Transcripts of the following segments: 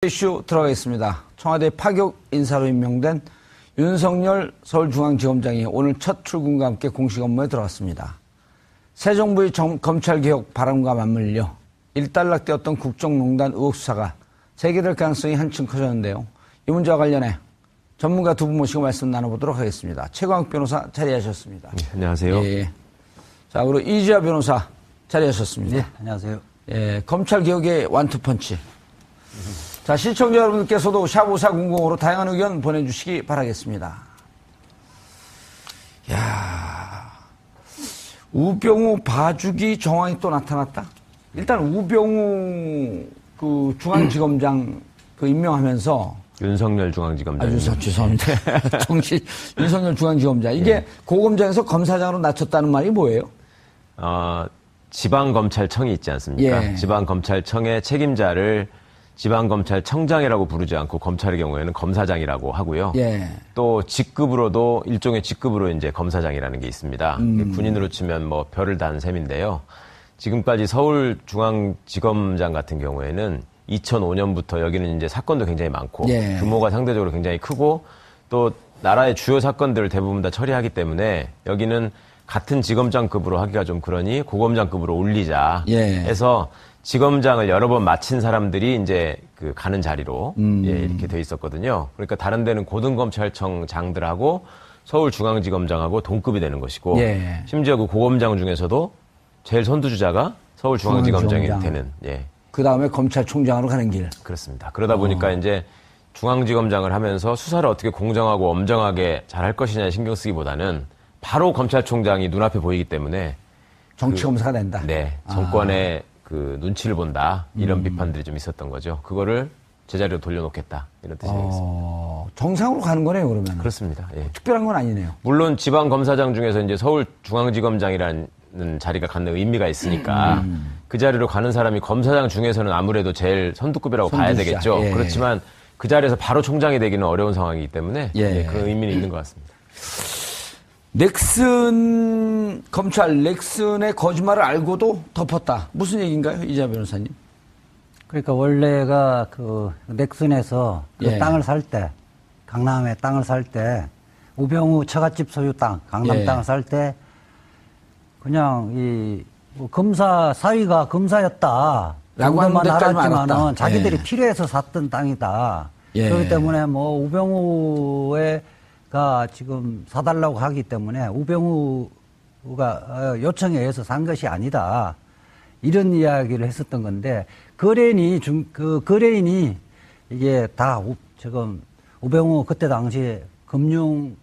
이슈 들어가겠습니다. 청와대 파격 인사로 임명된 윤석열 서울중앙지검장이 오늘 첫 출근과 함께 공식 업무에 들어갔습니다. 새 정부의 검찰개혁 바람과 맞물려 일단락되었던 국정농단 의혹 수사가 재개될 가능성이 한층 커졌는데요. 이 문제와 관련해 전문가 두 분 모시고 말씀 나눠보도록 하겠습니다. 최광욱 변호사 자리하셨습니다. 네, 안녕하세요. 예. 자, 그리고 이지아 변호사 자리하셨습니다. 네, 안녕하세요. 예, 검찰개혁의 완투펀치. 자, 시청자 여러분들께서도 샵5400으로 다양한 의견 보내주시기 바라겠습니다. 야, 우병우 봐주기 정황이 또 나타났다? 일단 우병우 그 중앙지검장 그 임명하면서 윤석열 중앙지검장. 죄송합니다. 윤석열 중앙지검장. 이게 고검장에서 검사장으로 낮췄다는 말이 뭐예요? 지방검찰청이 있지 않습니까? 예. 지방검찰청의 책임자를 지방검찰청장이라고 부르지 않고 검찰의 경우에는 검사장이라고 하고요. 예. 또 직급으로도 일종의 직급으로 이제 검사장이라는 게 있습니다. 군인으로 치면 뭐 별을 단 셈인데요. 지금까지 서울중앙지검장 같은 경우에는 2005년부터 여기는 이제 사건도 굉장히 많고 예. 규모가 상대적으로 굉장히 크고 또 나라의 주요 사건들을 대부분 다 처리하기 때문에 여기는 같은 지검장급으로 하기가 좀 그러니 고검장급으로 올리자 해서 지검장을 여러 번 마친 사람들이 이제 그 가는 자리로 이렇게 돼 있었거든요. 그러니까 다른 데는 고등검찰청장들하고 서울중앙지검장하고 동급이 되는 것이고 심지어 그 고검장 중에서도 제일 선두주자가 서울중앙지검장이 되는. 그 다음에 검찰총장으로 가는 길. 그렇습니다. 그러다 보니까 이제 중앙지검장을 하면서 수사를 어떻게 공정하고 엄정하게 잘할 것이냐 신경 쓰기보다는 바로 검찰총장이 눈앞에 보이기 때문에 정치검사가 된다. 네, 정권의 그 눈치를 본다 이런 비판들이 좀 있었던 거죠. 그거를 제자리로 돌려놓겠다 이런 뜻이 되겠습니다. 정상으로 가는 거네요, 그러면. 그렇습니다. 예. 특별한 건 아니네요. 물론 지방검사장 중에서 이제 서울중앙지검장이라는 자리가 갖는 의미가 있으니까 그 자리로 가는 사람이 검사장 중에서는 아무래도 제일 선두급이라고 봐야 되겠죠. 예. 그렇지만 그 자리에서 바로 총장이 되기는 어려운 상황이기 때문에 그런 의미는 있는 것 같습니다. 넥슨의 거짓말을 알고도 덮었다. 무슨 얘기인가요, 이지아 변호사님? 그러니까 원래가 그 넥슨에서 그 땅을 살 때, 강남에 땅을 살 때, 우병우 처갓집 소유 땅, 강남 땅을 살 때, 그냥 검사, 사위가 검사였다. 라고 정도만 하는 알았지만은 자기들이 필요해서 샀던 땅이다. 그렇기 때문에 뭐 우병우가 지금 사달라고 하기 때문에 우병우가 요청에 의해서 산 것이 아니다. 이런 이야기를 했었던 건데, 거래인이 이게 다 지금 우병우 그때 당시에 금조부장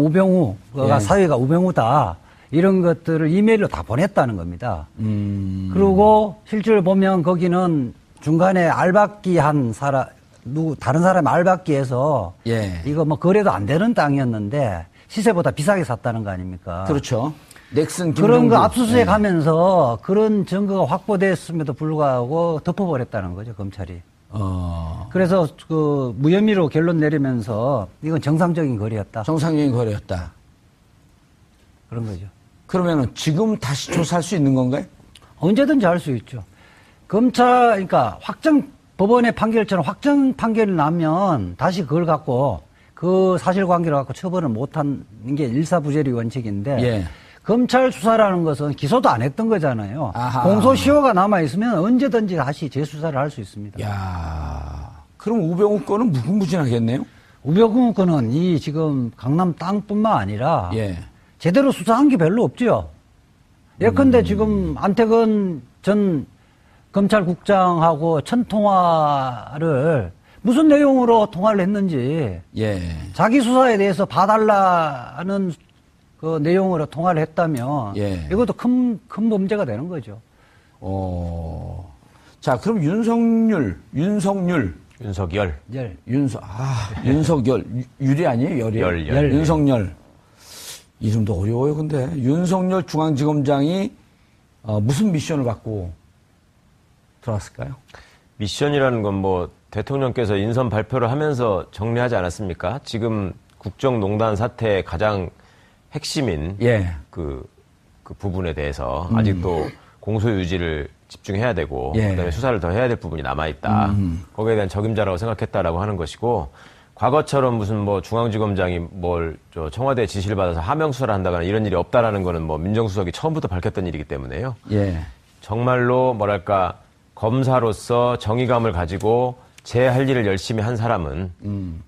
우병우가 사위가 우병우다. 이런 것들을 이메일로 다 보냈다는 겁니다. 그리고 실제로 보면 거기는 중간에 알박기 한 사람, 다른 사람 알박기해서 이거 뭐 거래도 안 되는 땅이었는데 시세보다 비싸게 샀다는 거 아닙니까? 그렇죠. 넥슨 그런 거 압수수색 하면서 그런 증거가 확보됐음에도 불구하고 덮어버렸다는 거죠, 검찰이. 그래서 그 무혐의로 결론 내리면서 이건 정상적인 거래였다. 정상적인 거래였다. 그런 거죠. 그러면은 지금 다시 조사할 수 있는 건가요? 언제든지 할 수 있죠. 그러니까 법원의 판결처럼 확정 판결이 나면 다시 그걸 갖고 그 사실관계를 갖고 처벌을 못하는 게 일사부재리 원칙인데 검찰 수사라는 것은 기소도 안 했던 거잖아요. 공소시효가 남아있으면 언제든지 다시 재수사를 할 수 있습니다. 야, 그럼 우병우 건은 무궁무진하겠네요? 우병우 건은 지금 강남 땅뿐만 아니라 제대로 수사한 게 별로 없죠. 예컨대 지금 안태근 전 검찰국장하고 천통화를 무슨 내용으로 통화를 했는지 자기 수사에 대해서 봐달라는 그 내용으로 통화를 했다면 이것도 큰 범죄가 되는 거죠. 자, 그럼 윤석열. 율이 아니에요? 열이에요? 열. 윤석열. 이름도 어려워요, 근데. 윤석열 중앙지검장이 무슨 미션을 받고 들어왔을까요? 미션이라는 건 뭐 대통령께서 인선 발표를 하면서 정리하지 않았습니까? 지금 국정농단 사태의 가장 핵심인 그 부분에 대해서 아직도 공소 유지를 집중해야 되고 예. 그다음에 수사를 더 해야 될 부분이 남아있다. 거기에 대한 적임자라고 생각했다라고 하는 것이고 과거처럼 무슨 뭐 중앙지검장이 청와대 지시를 받아서 하명 수사를 한다거나 이런 일이 없다라는 거는 뭐 민정수석이 처음부터 밝혔던 일이기 때문에요. 예. 정말로 뭐랄까 검사로서 정의감을 가지고 제 할 일을 열심히 한 사람은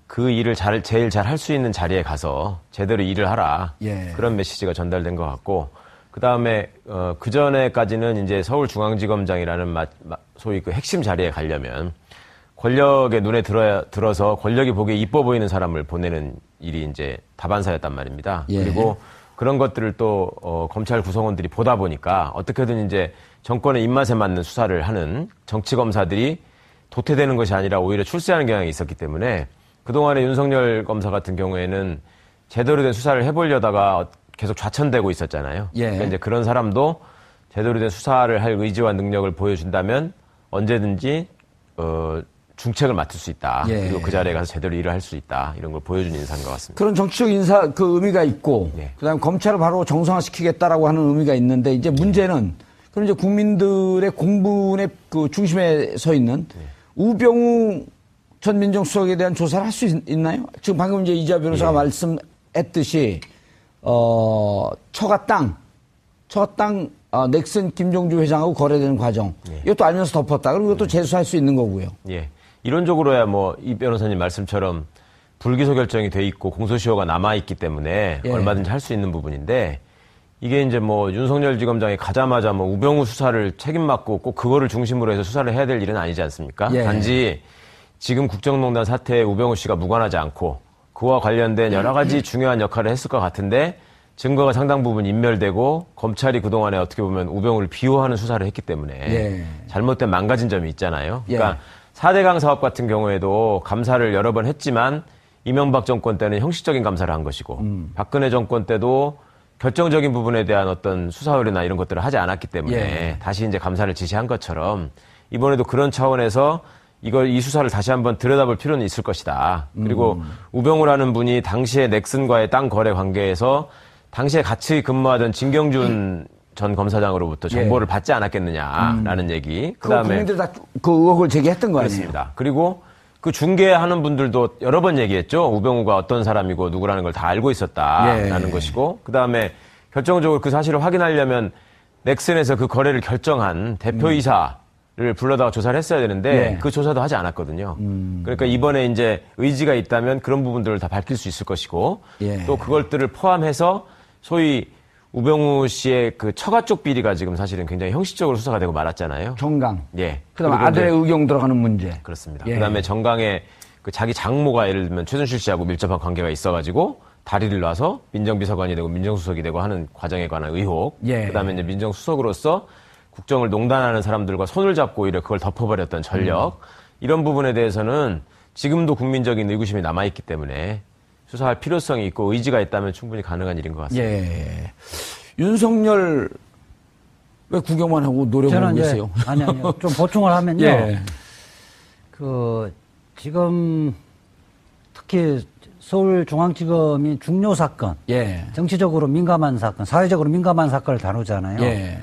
그 일을 제일 잘 할 수 있는 자리에 가서 제대로 일을 하라. 예. 그런 메시지가 전달된 것 같고 그 다음에 그 전에까지는 이제 서울중앙지검장이라는 소위 그 핵심 자리에 가려면 권력의 눈에 들어서 권력이 보기에 이뻐 보이는 사람을 보내는 일이 이제 다반사였단 말입니다. 예. 그리고 그런 것들을 또 검찰 구성원들이 보다 보니까 어떻게든 이제 정권의 입맛에 맞는 수사를 하는 정치 검사들이 도태되는 것이 아니라 오히려 출세하는 경향이 있었기 때문에 그동안에 윤석열 검사 같은 경우에는 제대로 된 수사를 해보려다가 계속 좌천되고 있었잖아요. 예. 그러니까 이제 그런 사람도 제대로 된 수사를 할 의지와 능력을 보여준다면 언제든지 중책을 맡을 수 있다. 예. 그리고 그 자리에 가서 제대로 일을 할 수 있다. 이런 걸 보여준 인사인 것 같습니다. 그런 정치적 인사 그 의미가 있고 예. 그다음에 검찰을 바로 정상화시키겠다라고 하는 의미가 있는데 이제 문제는 그럼 이제 국민들의 공분의 그 중심에 서 있는 우병우 전 민정수석에 대한 조사를 할 수 있나요? 지금 방금 이제 이자 변호사가 말씀했듯이 처가 땅 넥슨 김종주 회장하고 거래되는 과정 이것도 알면서 덮었다. 그리고 이것도 재수할 수 있는 거고요. 예. 이론적으로야 뭐 이 변호사님 말씀처럼 불기소 결정이 돼 있고 공소시효가 남아 있기 때문에 예. 얼마든지 할 수 있는 부분인데 이게 이제 뭐 윤석열 지검장이 가자마자 뭐 우병우 수사를 책임 맡고 꼭 그거를 중심으로 해서 수사를 해야 될 일은 아니지 않습니까? 예. 단지 지금 국정농단 사태에 우병우 씨가 무관하지 않고 그와 관련된 여러 가지 중요한 역할을 했을 것 같은데 증거가 상당 부분 인멸되고 검찰이 그동안에 어떻게 보면 우병우를 비호하는 수사를 했기 때문에 예. 잘못된 망가진 점이 있잖아요. 예. 그러니까 4대강 사업 같은 경우에도 감사를 여러 번 했지만 이명박 정권 때는 형식적인 감사를 한 것이고 박근혜 정권 때도 결정적인 부분에 대한 어떤 수사 의뢰나 이런 것들을 하지 않았기 때문에 예. 다시 이제 감사를 지시한 것처럼 이번에도 그런 차원에서 이 수사를 다시 한번 들여다볼 필요는 있을 것이다. 그리고 우병우라는 분이 당시에 넥슨과의 땅 거래 관계에서 당시에 같이 근무하던 진경준 전 검사장으로부터 정보를 받지 않았겠느냐라는 얘기. 그다음에 국민들이 다 그 의혹을 제기했던 거 아니에요? 그렇습니다. 그리고 그 중개하는 분들도 여러 번 얘기했죠. 우병우가 어떤 사람이고 누구라는 걸 다 알고 있었다라는 예. 것이고 그다음에 결정적으로 그 사실을 확인하려면 넥슨에서 그 거래를 결정한 대표이사를 불러다가 조사를 했어야 되는데 예. 그 조사도 하지 않았거든요. 그러니까 이번에 이제 의지가 있다면 그런 부분들을 다 밝힐 수 있을 것이고 예. 또 그것들을 포함해서 소위 우병우 씨의 그 처가 쪽 비리가 지금 사실은 굉장히 형식적으로 수사가 되고 말았잖아요. 정강. 예. 그다음에 그리고 아들의 의경 들어가는 문제. 그렇습니다. 예. 그다음에 정강에 그 자기 장모가 예를 들면 최순실 씨하고 밀접한 관계가 있어가지고 다리를 놔서 민정비서관이 되고 민정수석이 되고 하는 과정에 관한 의혹. 예. 그다음에 이제 민정수석으로서 국정을 농단하는 사람들과 손을 잡고 오히려 그걸 덮어버렸던 전력. 이런 부분에 대해서는 지금도 국민적인 의구심이 남아있기 때문에 수사할 필요성이 있고 의지가 있다면 충분히 가능한 일인 것 같습니다. 예. 윤석열 왜 구경만 하고 노력하고 계세요? 아니요. 좀 보충을 하면요. 예. 지금 특히 서울중앙지검이 중요 사건, 예. 정치적으로 민감한 사건, 사회적으로 민감한 사건을 다루잖아요. 예.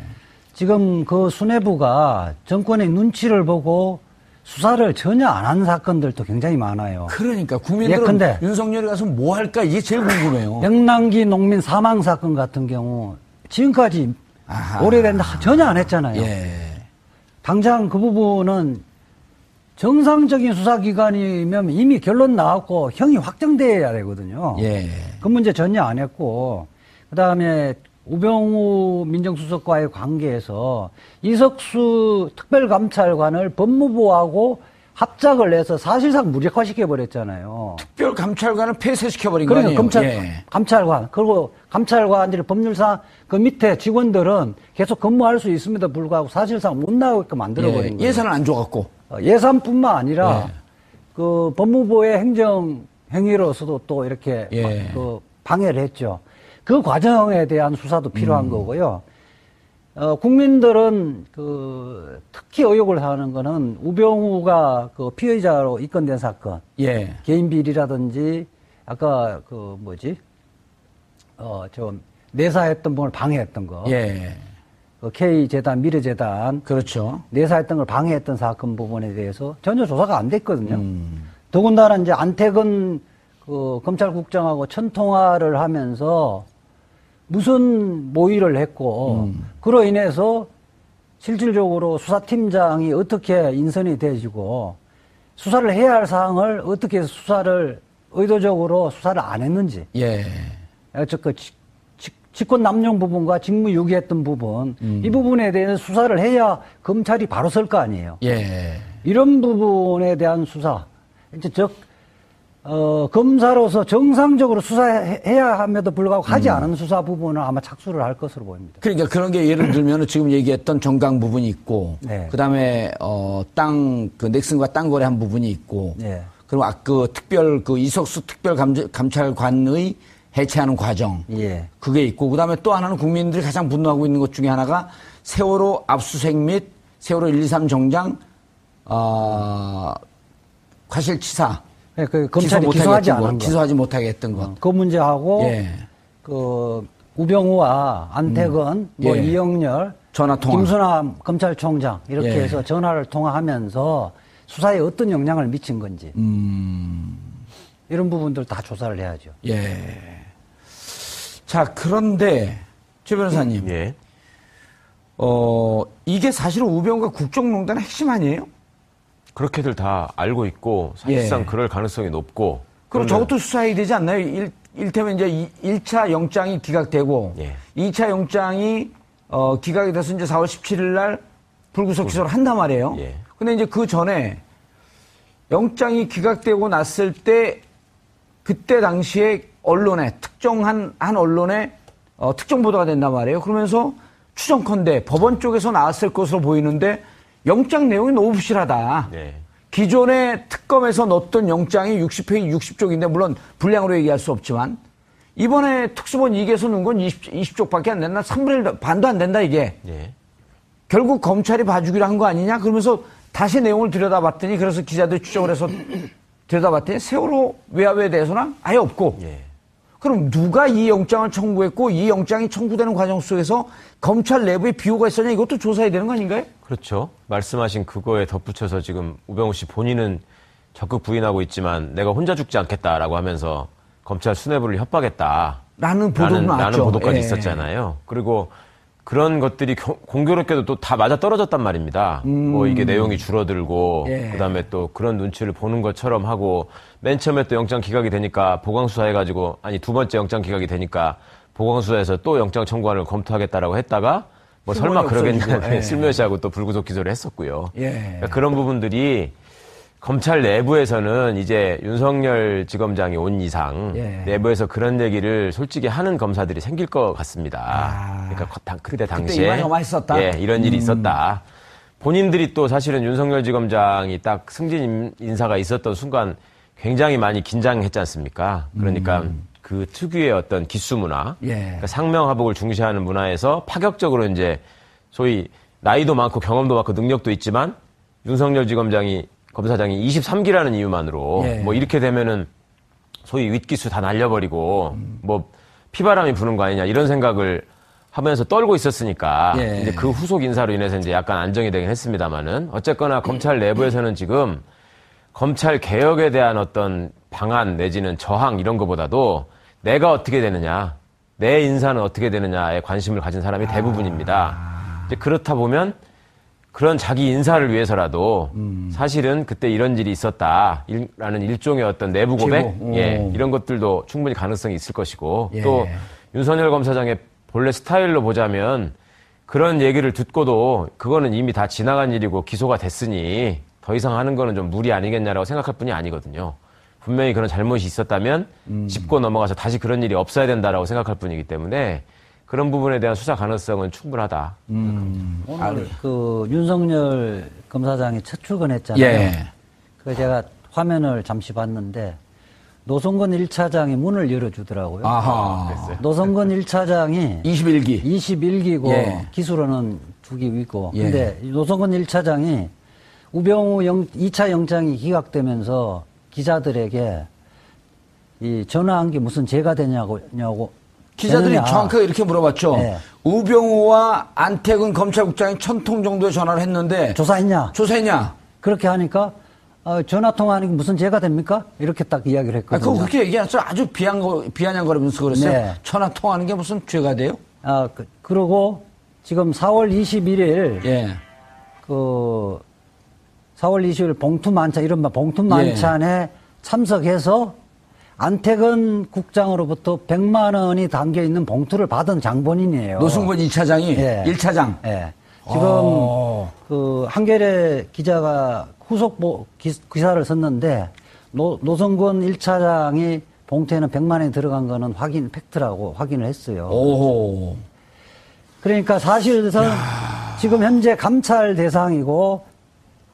지금 그 수뇌부가 정권의 눈치를 보고 수사를 전혀 안 한 사건들도 굉장히 많아요. 그러니까 국민들은 예컨대 윤석열이 가서 뭐 할까 이게 제일 궁금해요. 명랑기 농민 사망 사건 같은 경우 지금까지 아하. 오래됐는데 전혀 안 했잖아요. 예. 당장 그 부분은 정상적인 수사기관이면 이미 결론 나왔고 형이 확정돼야 되거든요. 예. 그 문제 전혀 안 했고 그다음에 우병우 민정수석과의 관계에서 이석수 특별감찰관을 법무부하고 합작을 해서 사실상 무력화시켜버렸잖아요. 특별감찰관을 폐쇄시켜버린 거 그러니까 아니에요? 감찰관. 그리고 감찰관들이 법률상 그 밑에 직원들은 계속 근무할 수 있음에도 불구하고 사실상 못 나오게끔 만들어버린 거예요. 예산은 안 줘갖고. 예산뿐만 아니라 예. 그 법무부의 행정행위로서도 또 이렇게 예. 그 방해를 했죠. 그 과정에 대한 수사도 필요한 거고요. 국민들은 특히 의혹을 하는 거는 우병우가 그 피의자로 입건된 사건. 예. 개인 비리라든지 아까 내사했던 분을 방해했던 거. 예. K재단, 미래재단. 그렇죠. 내사했던 걸 방해했던 사건 부분에 대해서 전혀 조사가 안 됐거든요. 더군다나 이제 안태근 검찰국장하고 천통화를 하면서 무슨 모의를 했고, 그로 인해서 실질적으로 수사팀장이 어떻게 인선이 되어지고, 수사를 해야 할 사항을 어떻게 의도적으로 수사를 안 했는지. 예. 직권 남용 부분과 직무 유기했던 부분, 이 부분에 대해서 수사를 해야 검찰이 바로 설 거 아니에요. 예. 이런 부분에 대한 수사, 이제 검사로서 정상적으로 수사해야 함에도 불구하고 하지 않은 수사 부분은 아마 착수를 할 것으로 보입니다. 그러니까 그런 게 예를 들면 지금 얘기했던 정강 부분이 있고, 네. 그 다음에, 넥슨과 땅 거래한 부분이 있고, 네. 그리고 이석수 특별감찰관의 해체하는 과정. 예. 그게 있고, 그 다음에 또 하나는 국민들이 가장 분노하고 있는 것 중에 하나가 세월호 압수수색 및 세월호 123 정장, 과실치사. 네, 검찰이 기소하지 못하게 했던 것. 그 문제하고, 예. 우병우와 안태근, 예. 이영렬, 전화통화. 김수남 검찰총장, 이렇게 예. 해서 전화를 통화하면서 수사에 어떤 영향을 미친 건지. 이런 부분들 다 조사를 해야죠. 예. 자, 그런데, 최 변호사님. 예. 이게 사실은 우병우가 국정농단의 핵심 아니에요? 그렇게들 다 알고 있고 사실상 예. 그럴 가능성이 높고. 그럼 저것도 수사해야 되지 않나요? 일테면 이제 1차 영장이 기각되고, 예. 2차 영장이 기각이 돼서 이제 4월 17일 날 불구속 기소를 한단 말이에요. 예. 근데 이제 그 전에 영장이 기각되고 났을 때 그때 당시에 언론에 특정한 언론에 특정 보도가 된단 말이에요. 그러면서 추정컨대 법원 쪽에서 나왔을 것으로 보이는데 영장 내용이 너무 부실하다. 예. 기존의 특검에서 넣었던 영장이 60페이지 60쪽인데 물론 분량으로 얘기할 수 없지만 이번에 특수본 2기에서 넣은 건 20쪽밖에 안 된다. 3분의 1 반도 안 된다 이게. 예. 결국 검찰이 봐주기로 한 거 아니냐? 그러면서 다시 내용을 들여다봤더니 그래서 기자들이 추정을 해서 들여다봤더니 세월호 외압에 대해서는 아예 없고. 예. 그럼 누가 이 영장을 청구했고 이 영장이 청구되는 과정 속에서 검찰 내부에 비호가 있었냐? 이것도 조사해야 되는 거 아닌가요? 그렇죠. 말씀하신 그거에 덧붙여서 지금 우병우 씨 본인은 적극 부인하고 있지만 내가 혼자 죽지 않겠다라고 하면서 검찰 수뇌부를 협박했다. 라는 보도도 나왔죠. 라는 보도까지 예. 있었잖아요. 그리고 그런 것들이 공교롭게도 또 다 맞아 떨어졌단 말입니다. 뭐 이게 내용이 줄어들고 예. 그다음에 또 그런 눈치를 보는 것처럼 하고 맨 처음에 또 영장 기각이 되니까 보강수사해가지고 두 번째 영장 기각이 되니까 보강수사해서 또 영장 청구안을 검토하겠다라고 했다가 뭐 설마 그러겠냐 예. 슬며시하고 또 불구속 기소를 했었고요. 예. 그러니까 그런 부분들이 검찰 내부에서는 이제 윤석열 지검장이 온 이상 예. 내부에서 그런 얘기를 솔직히 하는 검사들이 생길 것 같습니다. 그러니까 그때 당시에 이만이 어마했었다. 예, 이런 일이 있었다. 본인들이 또 사실은 윤석열 지검장이 딱 승진 인사가 있었던 순간 굉장히 많이 긴장했지 않습니까? 그러니까 그 특유의 어떤 기수 문화, 예. 그러니까 상명하복을 중시하는 문화에서 파격적으로 이제 소위 나이도 많고 경험도 많고 능력도 있지만 윤석열 검사장이 23기라는 이유만으로 예. 뭐 이렇게 되면은 소위 윗기수 다 날려버리고 뭐 피바람이 부는 거 아니냐 이런 생각을 하면서 떨고 있었으니까 예. 이제 그 후속 인사로 인해서 이제 약간 안정이 되긴 했습니다만은 어쨌거나 검찰 내부에서는 지금 검찰 개혁에 대한 어떤 방안 내지는 저항 이런 거보다도 내가 어떻게 되느냐, 내 인사는 어떻게 되느냐에 관심을 가진 사람이 대부분입니다. 이제 그렇다 보면 그런 자기 인사를 위해서라도 사실은 그때 이런 일이 있었다라는 일종의 어떤 내부 고백, 예, 이런 것들도 충분히 가능성이 있을 것이고 예. 또 윤석열 검사장의 본래 스타일로 보자면 그런 얘기를 듣고도 그거는 이미 다 지나간 일이고 기소가 됐으니 더 이상 하는 거는 좀 무리 아니겠냐라고 생각할 뿐이 아니거든요. 분명히 그런 잘못이 있었다면 짚고 넘어가서 다시 그런 일이 없어야 된다라고 생각할 뿐이기 때문에 그런 부분에 대한 수사 가능성은 충분하다. 오늘 윤석열 검사장이 첫 출근했잖아요. 예. 그 제가 화면을 잠시 봤는데 노성건 1차장이 문을 열어주더라고요. 아하. 노성건 1차장이 21기. 21기고 예. 기수로는 2기 위고. 예. 근데 노성건 1차장이 우병우 2차 영장이 기각되면서 기자들에게 이 전화한 게 무슨 죄가 되냐고 기자들이 되느냐. 정확하게 이렇게 물어봤죠. 네. 우병우와 안태근 검찰국장이 1000통 정도의 전화를 했는데 조사했냐? 그렇게 하니까 전화 통화하는 게 무슨 죄가 됩니까? 이렇게 딱 이야기를 했거든요. 그거 그렇게 얘기하죠. 아주 비아냥거리면서 그랬어요. 네. 전화 통화하는 게 무슨 죄가 돼요? 그러고 지금 4월 21일 예. 4월 20일 봉투만찬, 이른바 봉투만찬에 참석해서 안태근 국장으로부터 100만 원이 담겨 있는 봉투를 받은 장본인이에요. 노승근 2차장이 예. 1차장. 예. 지금 한겨레 기자가 후속 기사를 썼는데 노승근 1차장이 봉투에는 100만 원이 들어간 거는 팩트라고 확인을 했어요. 오. 그러니까 사실상 지금 현재 감찰 대상이고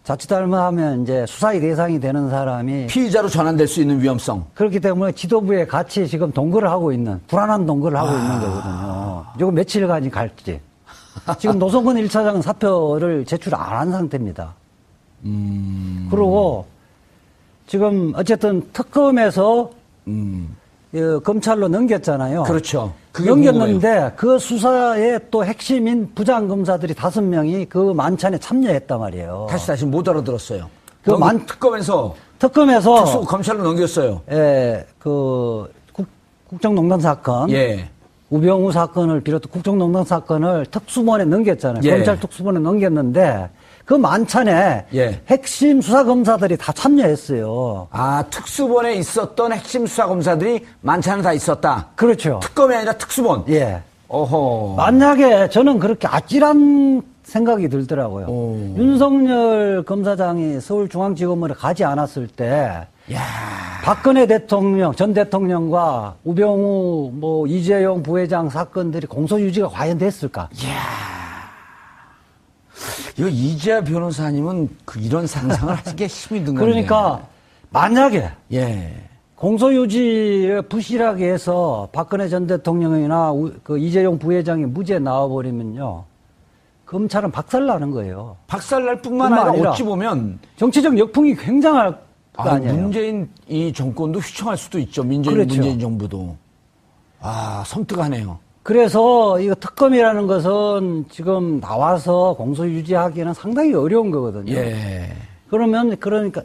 자칫 잘못하면 이제 수사의 대상이 되는 사람이 피의자로 전환될 수 있는 위험성. 그렇기 때문에 지도부에 같이 지금 동거를 하고 있는, 불안한 동거를 하고 있는 거거든요. 이거 며칠간이 갈지. 지금 노승근 1차장은 사표를 제출 안 한 상태입니다. 그리고 지금 어쨌든 특검에서 검찰로 넘겼잖아요. 그렇죠. 넘겼는데 궁금해요. 그 수사의 또 핵심인 부장검사들이 5명이 그 만찬에 참여했단 말이에요. 다시 못 알아들었어요. 특검에서 특검에서 검찰로 넘겼어요. 예, 국정농단 사건, 예. 우병우 사건을 비롯해 국정농단 사건을 특수본에 넘겼잖아요. 예. 검찰 특수본에 넘겼는데 그 만찬에 예. 핵심 수사검사들이 다 참여했어요. 특수본에 있었던 핵심 수사검사들이 만찬에 다 있었다. 그렇죠. 특검이 아니라 특수본. 예. 어허. 만약에 저는 그렇게 아찔한 생각이 들더라고요. 윤석열 검사장이 서울중앙지검으로 가지 않았을 때 박근혜 대통령, 전 대통령과 우병우, 이재용 부회장 사건들이 공소유지가 과연 됐을까? 이거 이재하 변호사님은 이런 상상을 하는 게 힘이 든 건데. 그러니까 만약에 예. 공소유지를 부실하게 해서 박근혜 전 대통령이나 이재용 부회장이 무죄 나와버리면요. 검찰은 박살나는 거예요. 박살날 뿐만 아니라 어찌 보면 정치적 역풍이 굉장할 거 아니에요. 문재인 이 정권도 휘청할 수도 있죠. 그렇죠. 문재인 정부도. 섬뜩하네요. 그래서 이거 특검이라는 것은 지금 나와서 공소유지하기는 상당히 어려운 거거든요. 예. 그러니까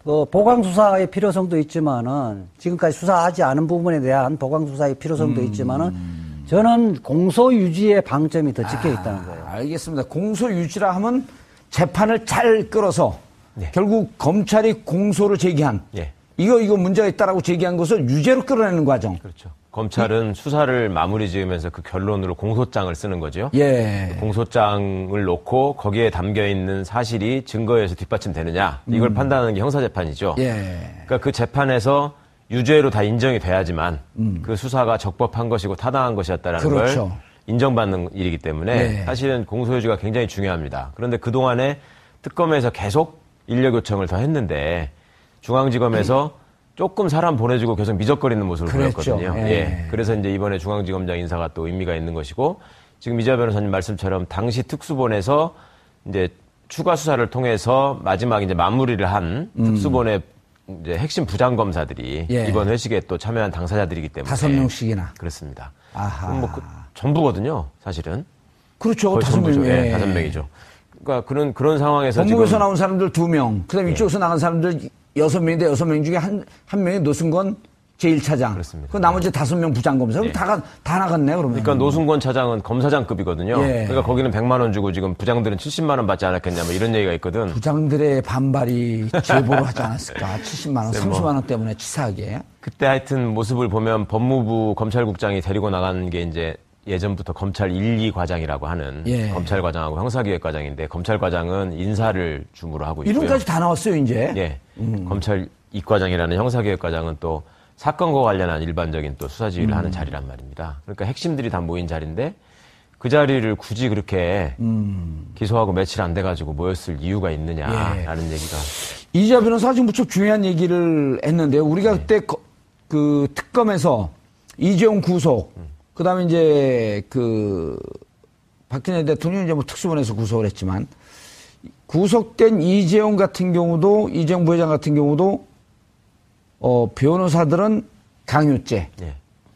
보강 수사의 필요성도 있지만은 지금까지 수사하지 않은 부분에 대한 보강 수사의 필요성도 있지만은 저는 공소유지의 방점이 더 찍혀 있다는 거예요. 알겠습니다. 공소유지라 하면 재판을 잘 끌어서 결국 검찰이 공소를 제기한 이거 문제가 있다라고 제기한 것을 유죄로 끌어내는 과정. 그렇죠. 검찰은 수사를 마무리 지으면서 그 결론으로 공소장을 쓰는 거죠. 예. 공소장을 놓고 거기에 담겨 있는 사실이 증거에서 뒷받침되느냐 이걸 판단하는 게 형사재판이죠. 예. 그러니까 그 재판에서 유죄로 다 인정이 돼야지만 그 수사가 적법한 것이고 타당한 것이었다라는 그렇죠. 걸 인정받는 일이기 때문에 사실은 공소유지가 굉장히 중요합니다. 그런데 그동안에 특검에서 계속 인력 요청을 더 했는데 중앙지검에서 조금 사람 보내주고 계속 미적거리는 모습을 보였거든요. 그래서 이제 이번에 중앙지검장 인사가 또 의미가 있는 것이고 지금 이재하 변호사님 말씀처럼 당시 특수본에서 이제 추가 수사를 통해서 마지막 이제 마무리를 한 특수본의 이제 핵심 부장검사들이 이번 회식에 또 참여한 당사자들이기 때문에 5명씩이나 그렇습니다. 아하. 전부거든요, 사실은. 그렇죠. 거의 5명. 전부죠. 5명이죠. 그러니까 그런 상황에서 법무부에서 지금 나온 사람들 2명, 그다음에 이쪽에서 나간 사람들 6명인데 6명 중에 한 명이 노승건 제1차장. 그렇습니다. 그 나머지 5명 부장검사. 다 나갔네, 그러면. 그러니까 노승건 차장은 검사장급이거든요. 그러니까 거기는 100만 원 주고 지금 부장들은 70만 원 받지 않았겠냐, 이런 얘기가 있거든. 부장들의 반발이 제보를 하지 않았을까. 70만 원, 30만 원 때문에 치사하게. 그때 하여튼 모습을 보면 법무부 검찰국장이 데리고 나간 게 이제 예전부터 검찰 1, 2과장이라고 하는 검찰과장하고 형사기획과장인데 검찰과장은 인사를 주무로 하고 있고요. 이름까지 다 나왔어요, 이제. 검찰 2과장이라는 형사기획과장은 또 사건과 관련한 일반적인 또 수사 지휘를 하는 자리란 말입니다. 그러니까 핵심들이 다 모인 자리인데 그 자리를 굳이 그렇게 기소하고 며칠 안 돼가지고 모였을 이유가 있느냐라는 얘기가. 이재하 변호사가 지금 무척 중요한 얘기를 했는데요. 우리가 그때 그 특검에서 이재용 구속, 그 다음에 이제 박근혜 대통령이 이제 특수본에서 구속을 했지만 구속된 이재용 부회장 같은 경우도 변호사들은 강요죄.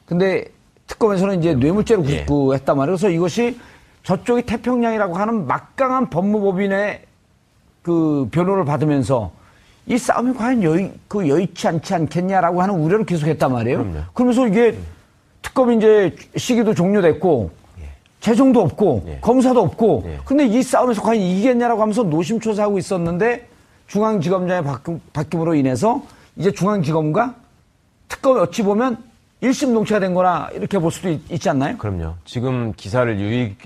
근데 특검에서는 이제 뇌물죄로 구속했단 말이에요. 그래서 이것이 저쪽이 태평양이라고 하는 막강한 법무법인의 그 변호를 받으면서 이 싸움이 과연 여의치 않지 않겠냐라고 하는 우려를 계속했단 말이에요. 그럼요. 그러면서 이게 특검이 이제 시기도 종료됐고 재정도 없고 검사도 없고 근데 이 싸움에서 과연 이기겠냐라고 하면서 노심초사하고 있었는데 중앙지검장의 바뀜으로 인해서 이제 중앙지검과 특검이 어찌 보면 일심동체가 된 거나 이렇게 볼 수도 있지 않나요? 그럼요. 지금 기사를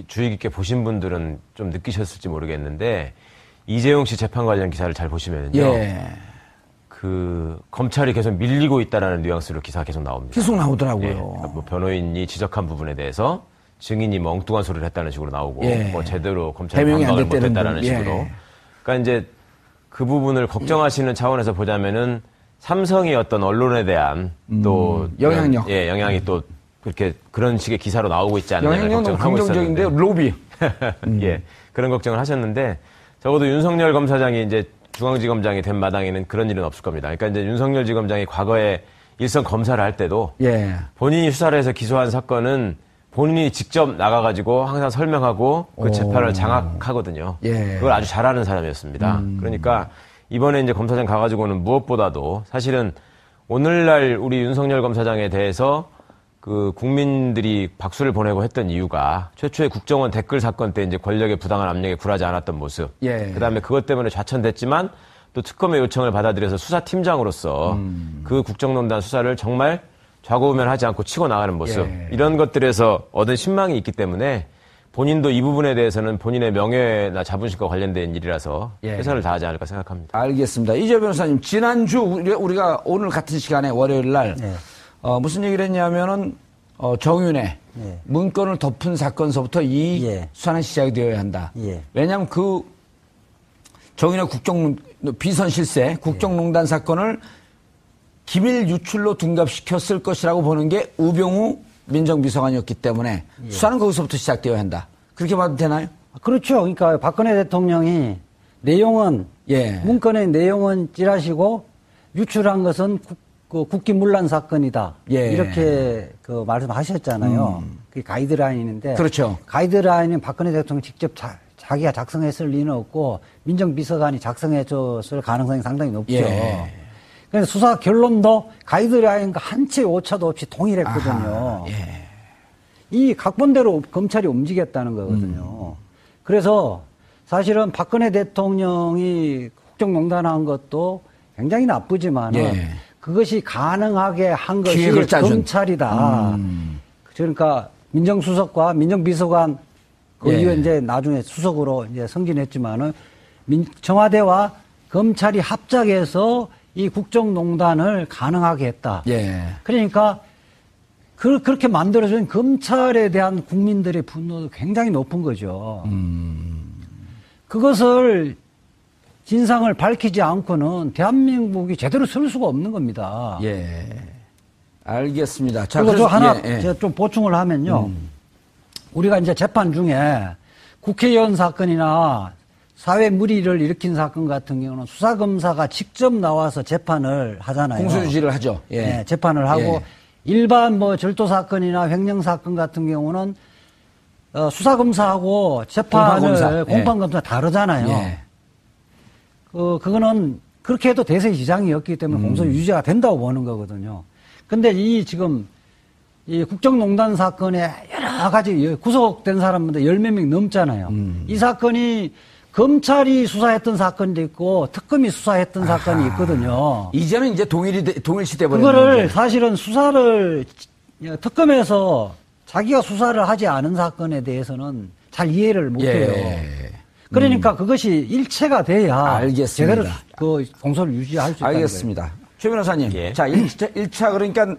주의 깊게 보신 분들은 좀 느끼셨을지 모르겠는데 이재용 씨 재판 관련 기사를 잘 보시면요. 그 검찰이 계속 밀리고 있다라는 뉘앙스로 기사가 계속 나옵니다. 계속 나오더라고요. 그러니까 뭐 변호인이 지적한 부분에 대해서 증인이 뭐 엉뚱한 소리를 했다는 식으로 나오고 뭐 제대로 검찰이 반박을 못했다라는 식으로. 그러니까 이제 그 부분을 걱정하시는 차원에서 보자면은 삼성이 어떤 언론에 대한 또 영향력, 영향이 또 그렇게 그런 식의 기사로 나오고 있지 않느냐 영향력은 긍정적인데 로비, 그런 걱정을 하셨는데 적어도 윤석열 검사장이 이제 중앙지검장이 된 마당에는 그런 일은 없을 겁니다. 그러니까 이제 윤석열 지검장이 과거에 일선 검사를 할 때도 본인이 수사를 해서 기소한 사건은 본인이 직접 나가가지고 항상 설명하고 그 재판을 장악하거든요. 그걸 아주 잘하는 사람이었습니다. 그러니까 이번에 이제 검사장 가가지고는 무엇보다도 사실은 오늘날 우리 윤석열 검사장에 대해서 그 국민들이 박수를 보내고 했던 이유가 최초의 국정원 댓글 사건 때 이제 권력의 부당한 압력에 굴하지 않았던 모습. 그다음에 그것 때문에 좌천됐지만 또 특검의 요청을 받아들여서 수사팀장으로서 그 국정농단 수사를 정말 좌고우면하지 않고 치고 나가는 모습. 이런 것들에서 얻은 신망이 있기 때문에 본인도 이 부분에 대해서는 본인의 명예나 자존심과 관련된 일이라서 최선을 다하지 않을까 생각합니다. 알겠습니다. 이재 변호사님, 지난주 우리가 오늘 같은 시간에 월요일 날 무슨 얘기를 했냐면은 정윤회 문건을 덮은 사건서부터 이 수사는 시작이 되어야 한다. 왜냐하면 그 정윤회 비선 실세 국정농단 사건을 기밀 유출로 둔갑시켰을 것이라고 보는 게 우병우 민정비서관이었기 때문에 수사는 거기서부터 시작되어야 한다. 그렇게 봐도 되나요? 그렇죠. 그러니까 박근혜 대통령이 내용은 문건의 내용은 찌라시고 유출한 것은 국기문란 사건이다. 이렇게 그 말씀하셨잖아요. 그게 가이드라인인데. 그렇죠. 가이드라인은 박근혜 대통령 직접 자기가 작성했을 리는 없고 민정비서관이 작성해줬을 가능성이 상당히 높죠. 그래서 수사 결론도 가이드라인과 한 채 오차도 없이 동일했거든요. 이 각본대로 검찰이 움직였다는 거거든요. 그래서 사실은 박근혜 대통령이 국정농단한 것도 굉장히 나쁘지만 그것이 가능하게 한 것이 검찰이다. 그러니까 민정수석과 민정비서관 그 이후에 이제 나중에 수석으로 이제 승진했지만은 청와대와 검찰이 합작해서 이 국정농단을 가능하게 했다. 그러니까 그렇게 만들어준 검찰에 대한 국민들의 분노도 굉장히 높은 거죠. 그것을 진상을 밝히지 않고는 대한민국이 제대로 설 수가 없는 겁니다. 알겠습니다. 자, 그리고 저 하나 제가 좀 보충을 하면요. 우리가 이제 재판 중에 국회의원 사건이나 사회 물의를 일으킨 사건 같은 경우는 수사검사가 직접 나와서 재판을 하잖아요. 공소유지를 하죠. 재판을 하고 일반 뭐 절도 사건이나 횡령 사건 같은 경우는 수사검사하고 재판을 공판검사 다르잖아요. 그거는 그렇게 해도 대세의 지장이었기 때문에 공소유지가 된다고 보는 거거든요. 근데 지금 이 국정농단 사건에 여러 가지 구속된 사람들 10몇 명 넘잖아요. 이 사건이 검찰이 수사했던 사건도 있고 특검이 수사했던 사건이 있거든요. 이제는 이제 동일시돼 버렸는데. 그거를 사실은 수사를 특검에서 자기가 수사를 하지 않은 사건에 대해서는 잘 이해를 못해요. 그러니까 그것이 일체가 돼야 알겠습니다. 제대로 그 공소를 유지할 수 있다는 알겠습니다. 거예요. 최 변호사님, 자 1차 그러니까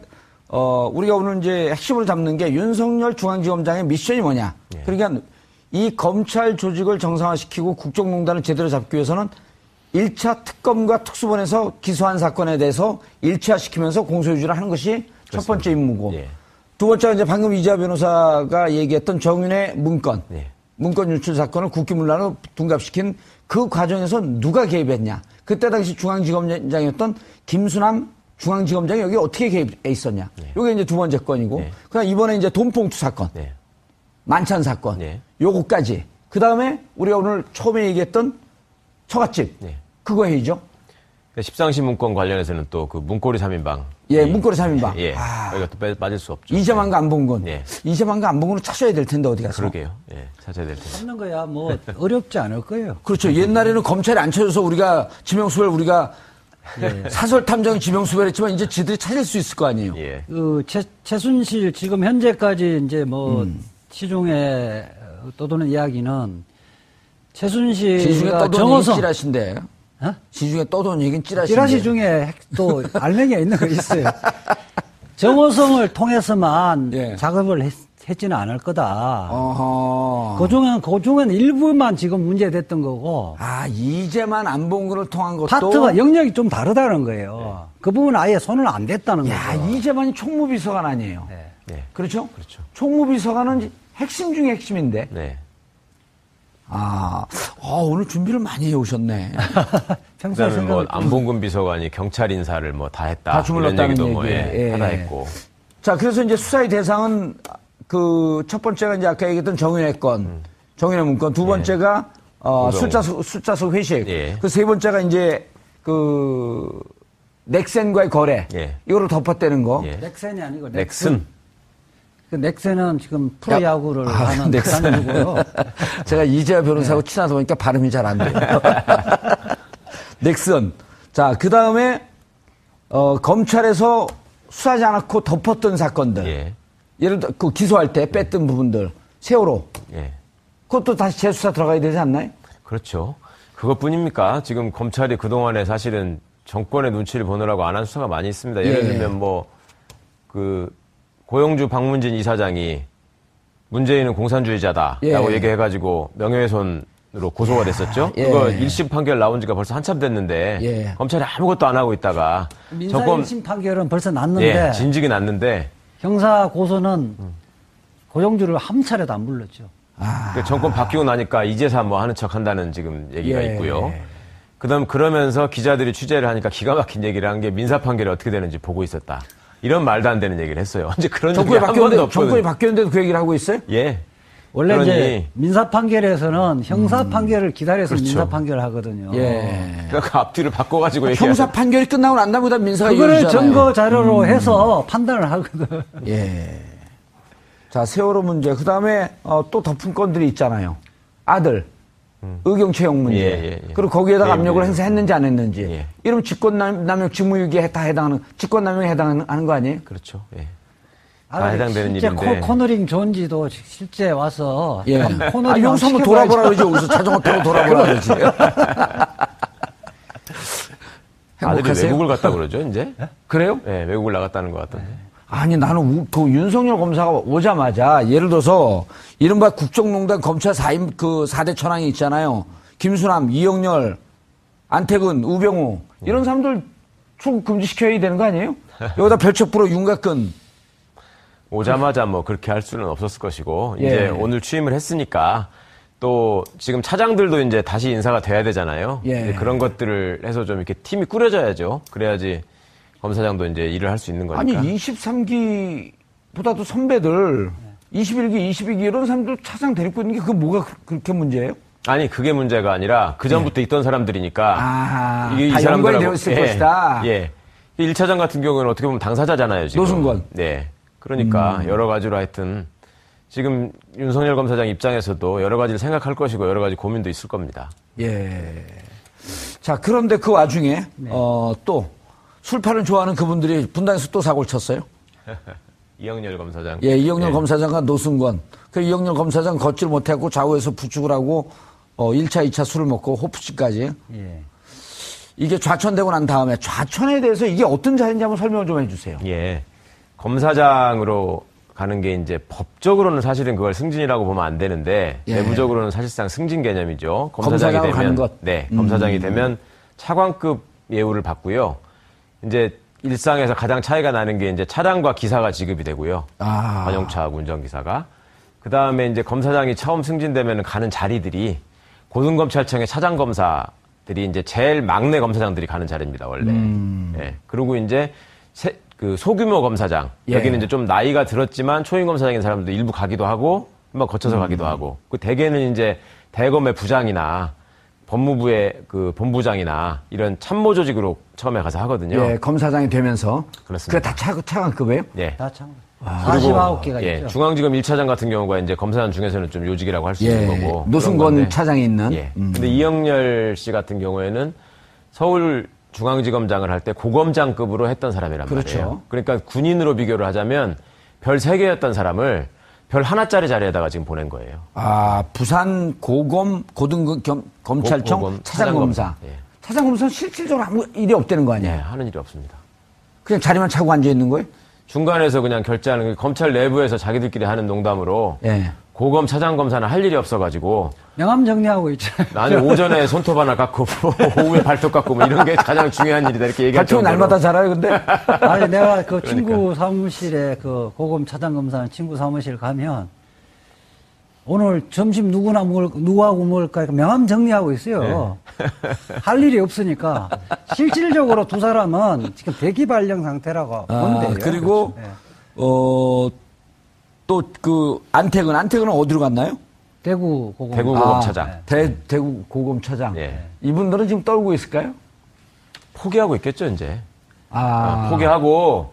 우리가 오늘 이제 핵심으로 잡는 게 윤석열 중앙지검장의 미션이 뭐냐. 그러니까 이 검찰 조직을 정상화시키고 국정농단을 제대로 잡기 위해서는 1차 특검과 특수본에서 기소한 사건에 대해서 일체화시키면서 공소유지를 하는 것이 그렇습니다. 첫 번째 임무고 두 번째가 이제 방금 이재하 변호사가 얘기했던 정윤의 문건 유출 사건을 국기문란으로 둔갑시킨 그 과정에서 누가 개입했냐. 그때 당시 중앙지검장이었던 김수남 중앙지검장이 여기 어떻게 개입해 있었냐. 요게 이제 두 번째 건이고. 그다음 이번에 이제 돈봉투 사건. 만찬 사건. 요거까지. 그다음에 우리가 오늘 처음에 얘기했던 처갓집. 그거 회의죠. 십상시 문건 관련해서는 또 그 문고리 3인방. 문고리 3인방. 여기가 또 빠질 수 없죠. 이재만과 안봉근. 이재만과 안봉근을 찾아야 될 텐데 어디 가서. 그러게요. 찾아야 될 텐데. 찾는 거야 뭐 어렵지 않을 거예요. 그렇죠. 옛날에는 검찰이 안 찾아서 우리가 지명수배를 우리가 사설 탐정 지명수배를 했지만 이제 지들이 찾을 수 있을 거 아니에요. 그 최순실 지금 현재까지 이제 뭐 시중에 떠도는 이야기는 최순실과 정호성 찌라시인데. 시중에 떠도는 얘기는 찌라시. 찌라시 중에 또 알맹이가 있는 거 있어요. 정호성을 통해서만 작업을 했지는 않을 거다. 그 중엔 일부만 지금 문제됐던 거고. 이제만 안봉근을 통한 것도. 파트가 영역이 좀 다르다는 거예요. 그 부분은 아예 손을 안 댔다는 거죠. 이제만이 총무비서관 아니에요. 그렇죠? 총무비서관은 핵심 중에 핵심인데. 오늘 준비를 많이 해오셨네. 평소에 뭐 안봉근 비서관이 경찰 인사를 뭐 다 했다. 다 주물렀다는 얘기. 하다 했고. 자, 그래서 이제 수사의 대상은 그 첫 번째가 이제 아까 얘기했던 정윤회 건, 정윤회 문건. 두 번째가 숫자수 회식. 그 세 번째가 이제 그 넥센과의 거래. 이거를 덮었다는 거. 넥센이 아니고 넥슨. 그 넥센은 지금 프로야구를 하는 넥센이고요. 제가 이재화 변호사하고 친하다 보니까 발음이 잘 안 돼요. 넥슨. 자, 그 다음에 검찰에서 수사하지 않았고 덮었던 사건들. 예를 들어 그 기소할 때 뺐던 부분들. 세월호. 그것도 다시 재수사 들어가야 되지 않나요? 그렇죠. 그것뿐입니까? 지금 검찰이 그동안에 사실은 정권의 눈치를 보느라고 안 한 수사가 많이 있습니다. 예를 들면 고영주 박문진 이사장이 문재인은 공산주의자다라고 얘기해가지고 명예훼손으로 고소가 됐었죠. 그거 1심 판결 나온 지가 벌써 한참 됐는데 검찰이 아무것도 안 하고 있다가 민사 1심 판결은 벌써 났는데 진즉이 났는데 형사 고소는 고영주를 한 차례도 안 불렀죠. 정권 바뀌고 나니까 이제서 뭐 하는 척 한다는 지금 얘기가 있고요. 그러면서 기자들이 취재를 하니까 기가 막힌 얘기를 한 게 민사 판결이 어떻게 되는지 보고 있었다. 이런 말도 안 되는 얘기를 했어요. 이제 그런 적이 한 번도 없거든요. 정권이 바뀌었는데도 그 얘기를 하고 있어요? 원래 이제 민사 판결에서는 형사 판결을 기다려서 민사 판결을 하거든요. 그러니까 앞뒤를 바꿔가지고 얘기하죠. 형사 판결이 끝나고 난 다음에 민사가 그거를 이루어지잖아요. 증거 자료로 해서 판단을 하거든. 자, 세월호 문제. 그 다음에 또 덮은 건들이 있잖아요. 아들. 의경 채용 문제. 그리고 거기에다가 압력을 행사했는지 안 했는지. 이러면 직권남용 직무유기에 다 해당하는, 직권남용에 해당하는 거 아니에요? 그렇죠. 다 해당되는 실제 일인데. 코너링 존지도 실제 와서. 코너링 여기서 한번 돌아보라 그러지. 여기서 자전거 타고 돌아보라 그러지. 아들이 외국을 갔다 그러죠, 이제? 그래요? 외국을 나갔다는 것 같던데. 아니, 나는 그 윤석열 검사가 오자마자 예를 들어서 이른바 국정농단 검찰 4대 천왕이 있잖아요. 김수남, 이영렬, 안태근, 우병우 이런 사람들 출국 금지시켜야 되는 거 아니에요? 여기다 별책부로 윤곽근. 오자마자 뭐 그렇게 할 수는 없었을 것이고 이제 오늘 취임을 했으니까 또 지금 차장들도 이제 다시 인사가 돼야 되잖아요. 그런 것들을 해서 좀 이렇게 팀이 꾸려져야죠. 그래야지 검사장도 이제 일을 할 수 있는 거니까. 아니 23기보다도 선배들 21기, 22기 이런 사람들 차장 데리고 있는 게 그게 뭐가 그렇게 문제예요? 아니 그게 문제가 아니라 그 전부터 있던 사람들이니까 이게 다 연관이 되어 있을 것이다. 1차장 같은 경우는 어떻게 보면 당사자잖아요. 지금. 노승권. 그러니까 여러 가지로 하여튼 지금 윤석열 검사장 입장에서도 여러 가지를 생각할 것이고 여러 가지 고민도 있을 겁니다. 자, 그런데 그 와중에 또 술판을 좋아하는 그분들이 분당에서 또 사고를 쳤어요. 이영렬 검사장. 이영렬 검사장과 노승권. 그 이영렬 검사장 걷지를 못하고 좌우에서 부축을 하고 1차, 2차 술을 먹고 호프집까지. 이게 좌천되고 난 다음에 좌천에 대해서 이게 어떤 자리인지 한번 설명을 좀 해주세요. 검사장으로 가는 게 이제 법적으로는 사실은 그걸 승진이라고 보면 안 되는데 내부적으로는 사실상 승진 개념이죠. 검사장이 되면 가는 것. 검사장이 되면 차관급 예우를 받고요. 이제 일상에서 가장 차이가 나는 게 이제 차량과 기사가 지급이 되고요. 관용차 운전기사가. 그 다음에 이제 검사장이 처음 승진되면 가는 자리들이 고등검찰청의 차장검사 이제 제일 막내 검사장들이 가는 자리입니다, 원래. 예. 그리고 이제 그 소규모 검사장. 여기는 이제 좀 나이가 들었지만 초임 검사장인 사람들도 일부 가기도 하고, 한번 거쳐서 가기도 하고. 그 대개는 이제 대검의 부장이나 법무부의 그 본부장이나 이런 참모 조직으로 처음에 가서 하거든요. 예, 검사장이 되면서. 그렇습니다. 그게 다 차관급이에요? 예. 다 참. 49개가 예, 있죠. 중앙지검 1차장 같은 경우가 이제 검사장 중에서는 좀 요직이라고 할 수 있는 거고. 노승권 차장이 있는. 예. 근데 이영렬 씨 같은 경우에는 서울 중앙지검장을 할 때 고검장급으로 했던 사람이란 그렇죠. 말이에요. 그러니까 군인으로 비교를 하자면 별 3개였던 사람을 별 하나짜리 자리에다가 지금 보낸 거예요. 아, 부산 고검 고등급 검찰청 고검 차장검사. 예. 차장검사는 실질적으로 아무 일이 없다는 거 아니에요? 예, 하는 일이 없습니다. 그냥 자리만 차고 앉아 있는 거예요? 중간에서 그냥 결제하는 게 검찰 내부에서 자기들끼리 하는 농담으로 예. 고검 차장검사는 할 일이 없어가지고 명함 정리하고 있죠. 나는 오전에 손톱 하나 깎고 오후에 발톱 깎고 뭐 이런 게 가장 중요한 일이다 이렇게 얘기할 발톱은 정도로. 날마다 자라요, 근데? 아니, 내가 그 친구 사무실에 그 고검 차장검사는 친구 사무실 가면 오늘 점심 누구하고 먹을까 명함 정리하고 있어요. 할 일이 없으니까 실질적으로 두 사람은 지금 대기 발령 상태라고 보면 돼요. 그리고, 그렇죠. 또 그 안태근은 어디로 갔나요? 대구 고검. 대구 고검차장. 대구 고검차장. 예. 이분들은 지금 떨고 있을까요? 포기하고 있겠죠 이제. 아. 포기하고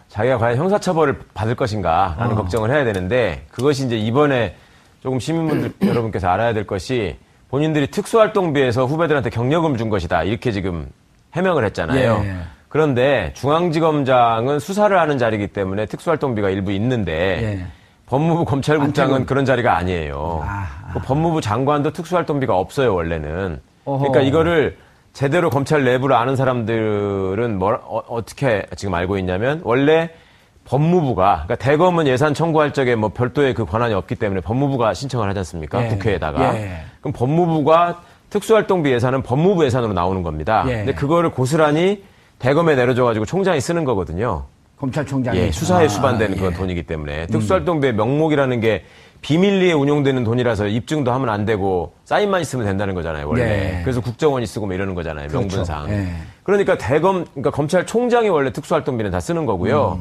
자기가 과연 형사처벌을 받을 것인가라는 걱정을 해야 되는데 그것이 이제 이번에 조금 시민분들 여러분께서 알아야 될 것이 본인들이 특수활동비에서 후배들한테 경력금 준 것이다 이렇게 지금 해명을 했잖아요. 예. 그런데 중앙지검장은 수사를 하는 자리이기 때문에 특수활동비가 일부 있는데 예. 법무부 검찰국장은 안태근. 그런 자리가 아니에요. 그 법무부 장관도 특수활동비가 없어요 원래는. 그러니까 이거를 제대로 검찰 내부를 아는 사람들은 어떻게 지금 알고 있냐면 원래 법무부가 그러니까 대검은 예산 청구할 적에 뭐 별도의 그 권한이 없기 때문에 법무부가 신청을 하지 않습니까? 예. 국회에다가. 예. 그럼 법무부가 특수활동비 예산은 법무부 예산으로 나오는 겁니다. 예. 근데 그거를 고스란히 대검에 내려줘가지고 총장이 쓰는 거거든요. 검찰총장이. 예, 수사에 수반되는 그 돈이기 때문에 특수활동비의 명목이라는 게 비밀리에 운용되는 돈이라서 입증도 하면 안 되고 사인만 있으면 된다는 거잖아요 원래. 예. 그래서 국정원이 쓰고 뭐 이러는 거잖아요 명분상. 그렇죠. 예. 그러니까 그러니까 검찰총장이 원래 특수활동비는 다 쓰는 거고요.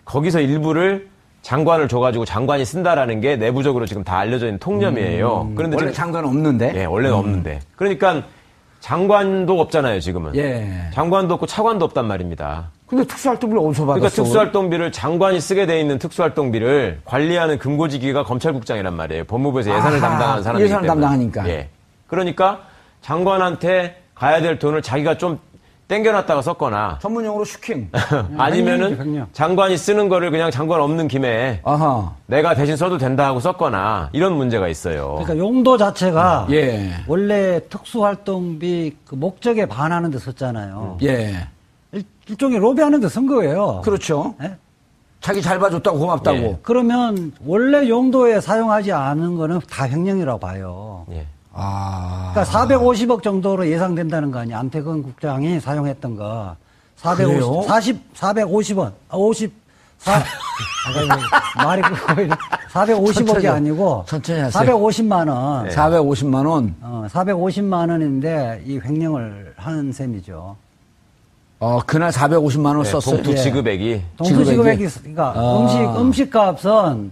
거기서 일부를 장관을 줘가지고 장관이 쓴다라는 게 내부적으로 지금 다 알려져 있는 통념이에요. 그런데 원래 지금 장관은 없는데? 예, 원래는 없는데. 그러니까 장관도 없잖아요 지금은. 예. 장관도 없고 차관도 없단 말입니다. 근데 특수활동비를 어디서 받았어? 그러니까 특수활동비를 장관이 쓰게 돼 있는 특수활동비를 관리하는 금고지기가 검찰국장이란 말이에요. 법무부에서 예산을 담당하는 사람이기 예산을 때문에. 담당하니까. 예. 그러니까 장관한테 가야 될 돈을 자기가 좀 땡겨놨다가 썼거나 전문용어로 슈킹. 아니면은 횡령. 장관이 쓰는 거를 그냥 장관 없는 김에 아하. 내가 대신 써도 된다 하고 썼거나 이런 문제가 있어요. 그러니까 용도 자체가 예. 원래 특수활동비 그 목적에 반하는 데 썼잖아요. 예. 일종의 로비하는 데 쓴 거예요. 그렇죠. 예? 자기 잘 봐줬다고 고맙다고. 예. 그러면 원래 용도에 사용하지 않은 거는 다 횡령이라고 봐요. 예. 아. 그러니까 450억 정도로 예상된다는 거 아니에요. 안태근 국장이 사용했던 거. 450, 그래요? 450원. 말이 그거 450억이 아니고 천천히 하세요. 450만 원. 450만 원. 450만 원인데 이 횡령을 한 셈이죠. 그날 450만 원 네, 썼어요. 봉투 지급액이 동수 지급액이 그러니까 음식값은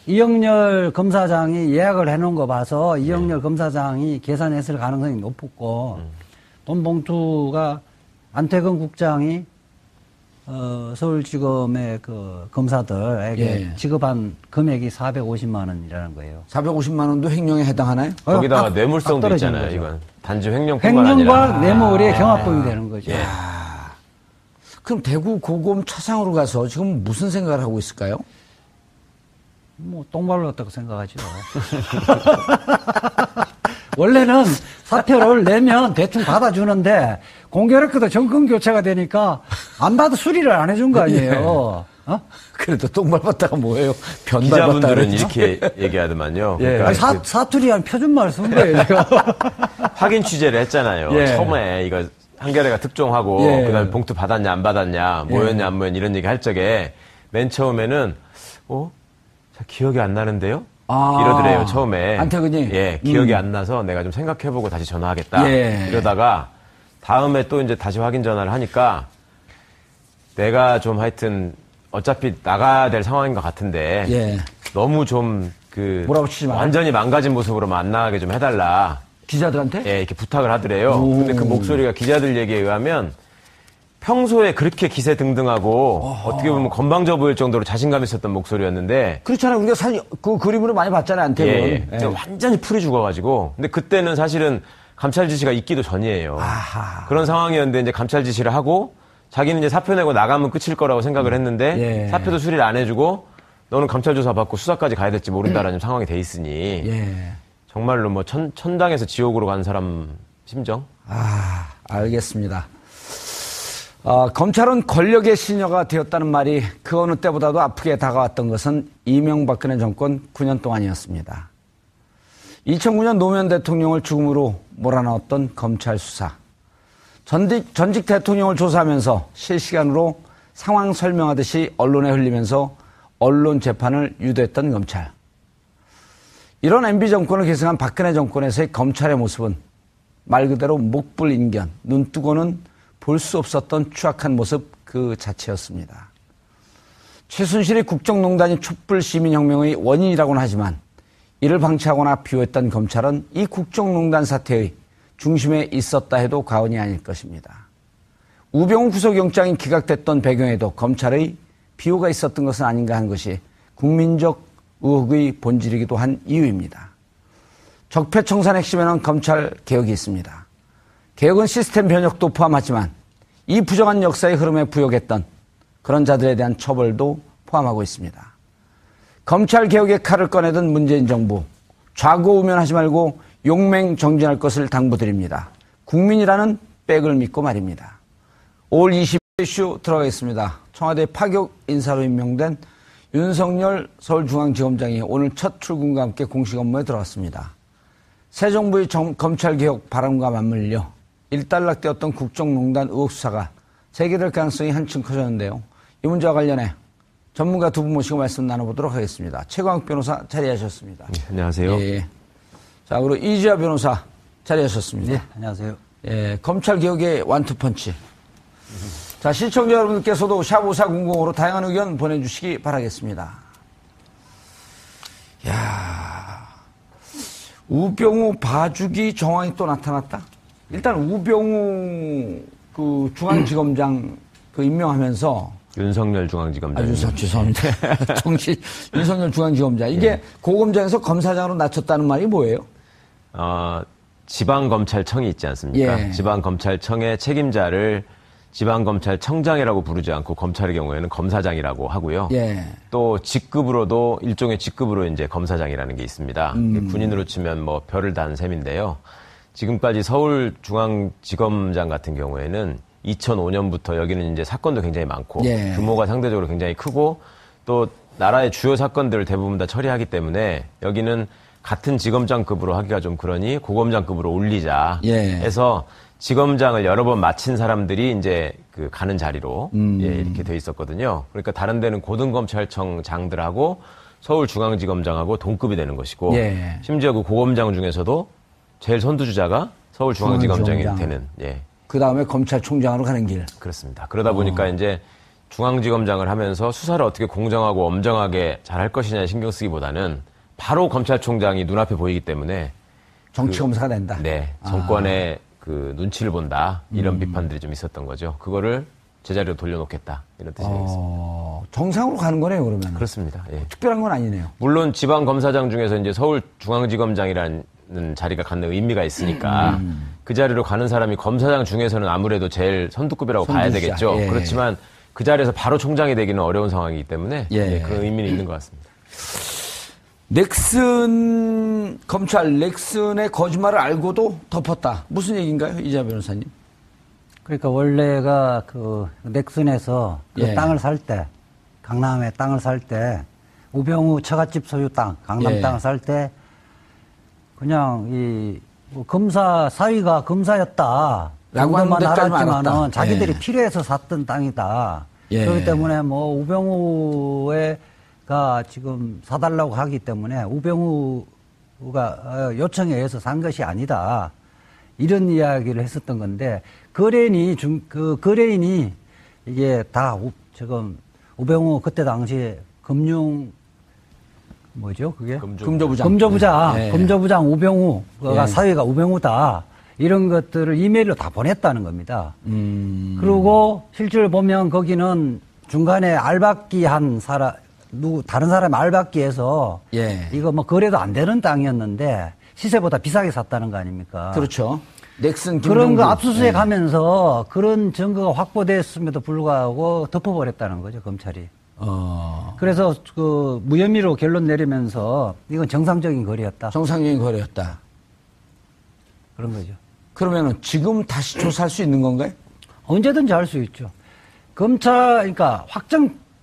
이영렬 검사장이 예약을 해놓은 거 봐서 이영렬 검사장이 계산했을 가능성이 높고 돈 봉투가 안태근 국장이 서울지검의 그 검사들에게 예. 지급한 금액이 450만 원이라는 거예요. 450만 원도 횡령에 해당하나요? 거기다가 딱 뇌물성도 떨어지는 있잖아요. 거죠. 이건 단지 횡령뿐만 아니라 횡령과 뇌물의 경합범이 되는 거죠. 예. 그럼 대구 고검 차장으로 가서 지금 무슨 생각을 하고 있을까요? 뭐 똥발로 같다고 생각하죠. 원래는 사표를 내면 대충 받아주는데 공교롭게도 정권 교체가 되니까 안 받아 수리를 안 해준 거 아니에요. 어? 그래도 똥 밟았다가 뭐예요? 변 기자분들은 밟았다 이렇게 얘기하더만요. 예. 그러니까 아니, 사투리한 표준말 쓴 거예요, 제가. 확인 취재를 했잖아요. 예. 처음에 이거 한겨레가 특종하고 예. 그다음에 봉투 받았냐 안 받았냐 뭐였냐 안 뭐였냐 이런 얘기 할 적에 맨 처음에는 잘 기억이 안 나는데요? 이러더래요 처음에. 안태근이? 예, 기억이 안 나서 내가 좀 생각해보고 다시 전화하겠다. 예. 이러다가 다음에 또 이제 다시 확인 전화를 하니까 내가 좀 하여튼 어차피 나가야 될 상황인 것 같은데 예. 너무 좀 몰아붙이지 마. 완전히 망가진 모습으로 만나게 좀 해달라. 기자들한테? 예, 이렇게 부탁을 하더래요. 근데 그 목소리가 기자들 얘기에 의하면 평소에 그렇게 기세등등하고 어떻게 보면 건방져 보일 정도로 자신감 있었던 목소리였는데 그렇잖아요. 우리가 사진 그 그림으로 많이 봤잖아요. 안태근. 예. 완전히 풀이 죽어가지고 근데 그때는 사실은 감찰 지시가 있기도 전이에요. 아하. 그런 상황이었는데 이제 감찰 지시를 하고 자기는 이제 사표 내고 나가면 끝일 거라고 생각을 했는데 예. 사표도 수리를 안 해주고 너는 감찰 조사 받고 수사까지 가야 될지 모른다라는 상황이 돼 있으니 예. 정말로 뭐 천당에서 지옥으로 간 사람 심정? 알겠습니다. 검찰은 권력의 시녀가 되었다는 말이 그 어느 때보다도 아프게 다가왔던 것은 이명박근혜 정권 9년 동안이었습니다. 2009년 노무현 대통령을 죽음으로 몰아넣었던 검찰 수사. 전직 대통령을 조사하면서 실시간으로 상황 설명하듯이 언론에 흘리면서 언론 재판을 유도했던 검찰. 이런 MB 정권을 계승한 박근혜 정권에서의 검찰의 모습은 말 그대로 목불인견, 눈뜨고는 볼 수 없었던 추악한 모습 그 자체였습니다. 최순실이 국정농단이 촛불 시민혁명의 원인이라고는 하지만 이를 방치하거나 비호했던 검찰은 이 국정농단 사태의 중심에 있었다 해도 과언이 아닐 것입니다. 우병우 구속영장이 기각됐던 배경에도 검찰의 비호가 있었던 것은 아닌가 하는 것이 국민적 의혹의 본질이기도 한 이유입니다. 적폐청산 핵심에는 검찰 개혁이 있습니다. 개혁은 시스템 변혁도 포함하지만 이 부정한 역사의 흐름에 부역했던 그런 자들에 대한 처벌도 포함하고 있습니다. 검찰 개혁의 칼을 꺼내던 문재인 정부, 좌고우면하지 말고 용맹정진할 것을 당부드립니다. 국민이라는 백을 믿고 말입니다. 5월 20일 이슈 들어가겠습니다. 청와대 파격 인사로 임명된 윤석열 서울중앙지검장이 오늘 첫 출근과 함께 공식 업무에 들어갔습니다. 새 정부의 검찰개혁 바람과 맞물려 일단락되었던 국정농단 의혹 수사가 재개될 가능성이 한층 커졌는데요. 이 문제와 관련해 전문가 두 분 모시고 말씀 나눠보도록 하겠습니다. 최광욱 변호사 자리하셨습니다. 네, 안녕하세요. 예. 자, 그리고 이지아 변호사 자리하셨습니다. 네, 안녕하세요. 예, 검찰개혁의 완투펀치. 자, 시청자 여러분들께서도 샵5400으로 다양한 의견 보내주시기 바라겠습니다. 야, 우병우 봐주기 정황이 또 나타났다? 일단 우병우 그 중앙지검장 그 임명하면서 윤석열 중앙지검장. 죄송합니다. 윤석열 중앙지검장. 이게 고검장에서 검사장으로 낮췄다는 말이 뭐예요? 지방검찰청이 있지 않습니까? 예. 지방검찰청의 책임자를 지방검찰청장이라고 부르지 않고 검찰의 경우에는 검사장이라고 하고요. 예. 또 직급으로도 일종의 직급으로 이제 검사장이라는 게 있습니다. 군인으로 치면 뭐 별을 단 셈인데요. 지금까지 서울중앙지검장 같은 경우에는 2005년부터 여기는 이제 사건도 굉장히 많고 예. 규모가 상대적으로 굉장히 크고 또 나라의 주요 사건들을 대부분 다 처리하기 때문에 여기는 같은 지검장급으로 하기가 좀 그러니 고검장급으로 올리자 해서 지검장을 여러 번 마친 사람들이 이제 그 가는 자리로 이렇게 돼 있었거든요. 그러니까 다른 데는 고등검찰청장들하고 서울중앙지검장하고 동급이 되는 것이고 심지어 그 고검장 중에서도 제일 선두주자가 서울중앙지검장이 되는. 그 다음에 검찰총장으로 가는 길. 그렇습니다. 그러다 보니까 이제 중앙지검장을 하면서 수사를 어떻게 공정하고 엄정하게 잘할 것이냐 신경 쓰기보다는 바로 검찰총장이 눈앞에 보이기 때문에 정치검사가 된다. 네. 정권의 그 눈치를 본다. 이런 비판들이 좀 있었던 거죠. 그거를 제자리로 돌려놓겠다. 이런 뜻이 되겠습니다. 정상으로 가는 거네요, 그러면. 그렇습니다. 예. 특별한 건 아니네요. 물론 지방검사장 중에서 이제 서울중앙지검장이라는 자리가 갖는 의미가 있으니까 그 자리로 가는 사람이 검사장 중에서는 아무래도 제일 선두급이라고 봐야 되겠죠. 그렇지만 그 자리에서 바로 총장이 되기는 어려운 상황이기 때문에 그런 의미는 있는 것 같습니다. 넥슨의 거짓말을 알고도 덮었다. 무슨 얘기인가요, 이자 변호사님? 그러니까 원래가 그 넥슨에서 그 땅을 살 때, 강남에 땅을 살 때, 우병우 처갓집 소유 땅, 강남 땅을 살 때, 그냥 검사 사위가 검사였다. 라고 하는 정도만 데까지만 알았지만은 자기들이 필요해서 샀던 땅이다. 그렇기 때문에 뭐 우병우가 지금 사달라고 하기 때문에 우병우가 요청에 의해서 산 것이 아니다. 이런 이야기를 했었던 건데 거래인이 이게 다 지금 우병우 그때 당시에 금조부장 네. 금조부장 우병우가 네. 사위가 우병우다. 이런 것들을 이메일로 다 보냈다는 겁니다. 그리고 실제로 보면 거기는 중간에 알박기 한 다른 사람 알박기해서 예. 이거 뭐 거래도 안 되는 땅이었는데 시세보다 비싸게 샀다는 거 아닙니까? 그렇죠. 넥슨 김종주. 그런 거 압수수색 하면서 그런 증거가 확보됐음에도 불구하고 덮어버렸다는 거죠, 검찰이. 그래서 그 무혐의로 결론 내리면서 이건 정상적인 거래였다. 정상적인 거래였다. 그런 거죠. 그러면은 지금 다시 조사할 수 있는 건가요? 언제든지 할 수 있죠. 그러니까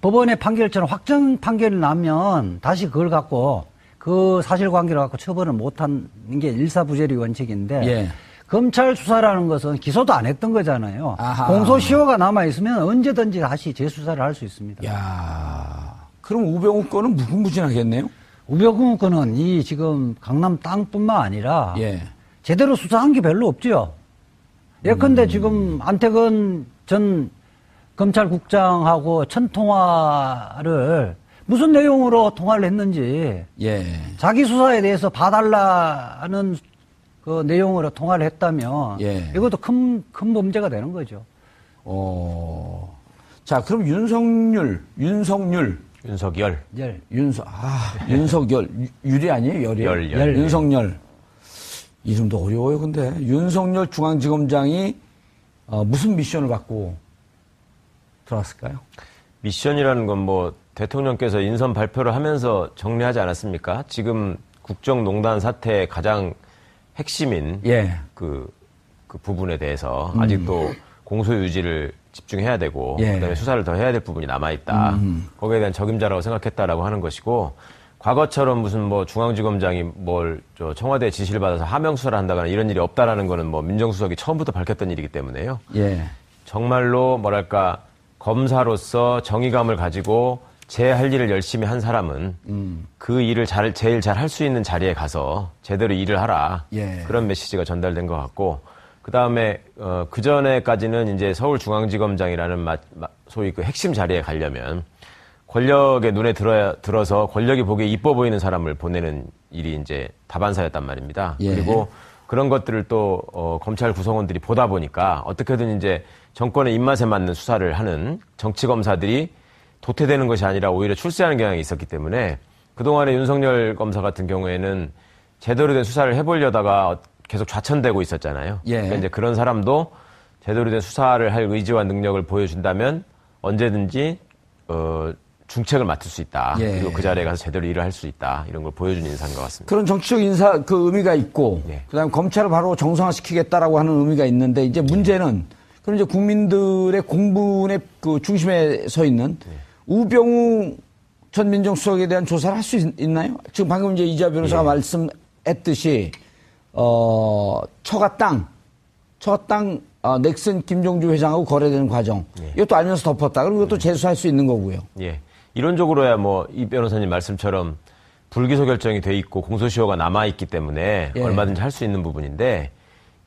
법원의 판결처럼 확정 판결이 나면 다시 그걸 갖고 그 사실관계를 갖고 처벌을 못하는 게 일사부재리 원칙인데 예. 검찰 수사라는 것은 기소도 안 했던 거잖아요. 아하. 공소시효가 남아있으면 언제든지 다시 재수사를 할 수 있습니다. 야, 그럼 우병우 거는 무궁무진하겠네요? 우병우 거는 이 지금 강남 땅뿐만 아니라 예. 제대로 수사한 게 별로 없죠. 예컨대 지금 안태근 전 검찰국장하고 천통화를 무슨 내용으로 통화를 했는지 예. 자기 수사에 대해서 봐달라는 그 내용으로 통화를 했다면 예. 이것도 큰 범죄가 되는 거죠. 자, 그럼 윤석열. 율이 아니에요? 열이에요? 열. 윤석열. 이름도 어려워요, 근데. 윤석열 중앙지검장이 무슨 미션을 받고 들어왔을까요? 미션이라는 건 뭐 대통령께서 인선 발표를 하면서 정리하지 않았습니까? 지금 국정농단 사태의 가장 핵심인 예. 그 부분에 대해서 아직도 공소 유지를 집중해야 되고 예. 그다음에 수사를 더 해야 될 부분이 남아있다. 거기에 대한 적임자라고 생각했다라고 하는 것이고 과거처럼 무슨 뭐 중앙지검장이 청와대 지시를 받아서 하명 수사를 한다거나 이런 일이 없다라는 거는 뭐 민정수석이 처음부터 밝혔던 일이기 때문에요. 예. 정말로 검사로서 정의감을 가지고 제 할 일을 열심히 한 사람은 그 일을 제일 잘 할 수 있는 자리에 가서 제대로 일을 하라. 예. 그런 메시지가 전달된 것 같고 그 다음에 그 전에까지는 이제 서울중앙지검장이라는 소위 그 핵심 자리에 가려면 권력의 눈에 들어서 권력이 보기에 이뻐 보이는 사람을 보내는 일이 이제 다반사였단 말입니다. 예. 그리고 그런 것들을 또 검찰 구성원들이 보다 보니까 어떻게든 이제 정권의 입맛에 맞는 수사를 하는 정치 검사들이 도태되는 것이 아니라 오히려 출세하는 경향이 있었기 때문에 그동안에 윤석열 검사 같은 경우에는 제대로 된 수사를 해보려다가 계속 좌천되고 있었잖아요. 예. 그러니까 이제 그런 사람도 제대로 된 수사를 할 의지와 능력을 보여준다면 언제든지 중책을 맡을 수 있다. 예. 그리고 그 자리에 가서 제대로 일을 할 수 있다. 이런 걸 보여준 인사인 것 같습니다. 그런 정치적 인사 그 의미가 있고, 네. 그다음에 검찰을 바로 정상화시키겠다라고 하는 의미가 있는데 이제 문제는 그럼 이제 국민들의 공분의 그 중심에 서 있는 우병우 전 민정수석에 대한 조사를 할 수 있나요? 지금 방금 이제 이자 변호사가 말씀했듯이 처가 땅 넥슨 김종주 회장하고 거래되는 과정 이것도 알면서 덮었다. 그럼 이것도 재수할 수 있는 거고요. 예. 이론적으로야 뭐 이 변호사님 말씀처럼 불기소 결정이 돼 있고 공소시효가 남아 있기 때문에 예. 얼마든지 할 수 있는 부분인데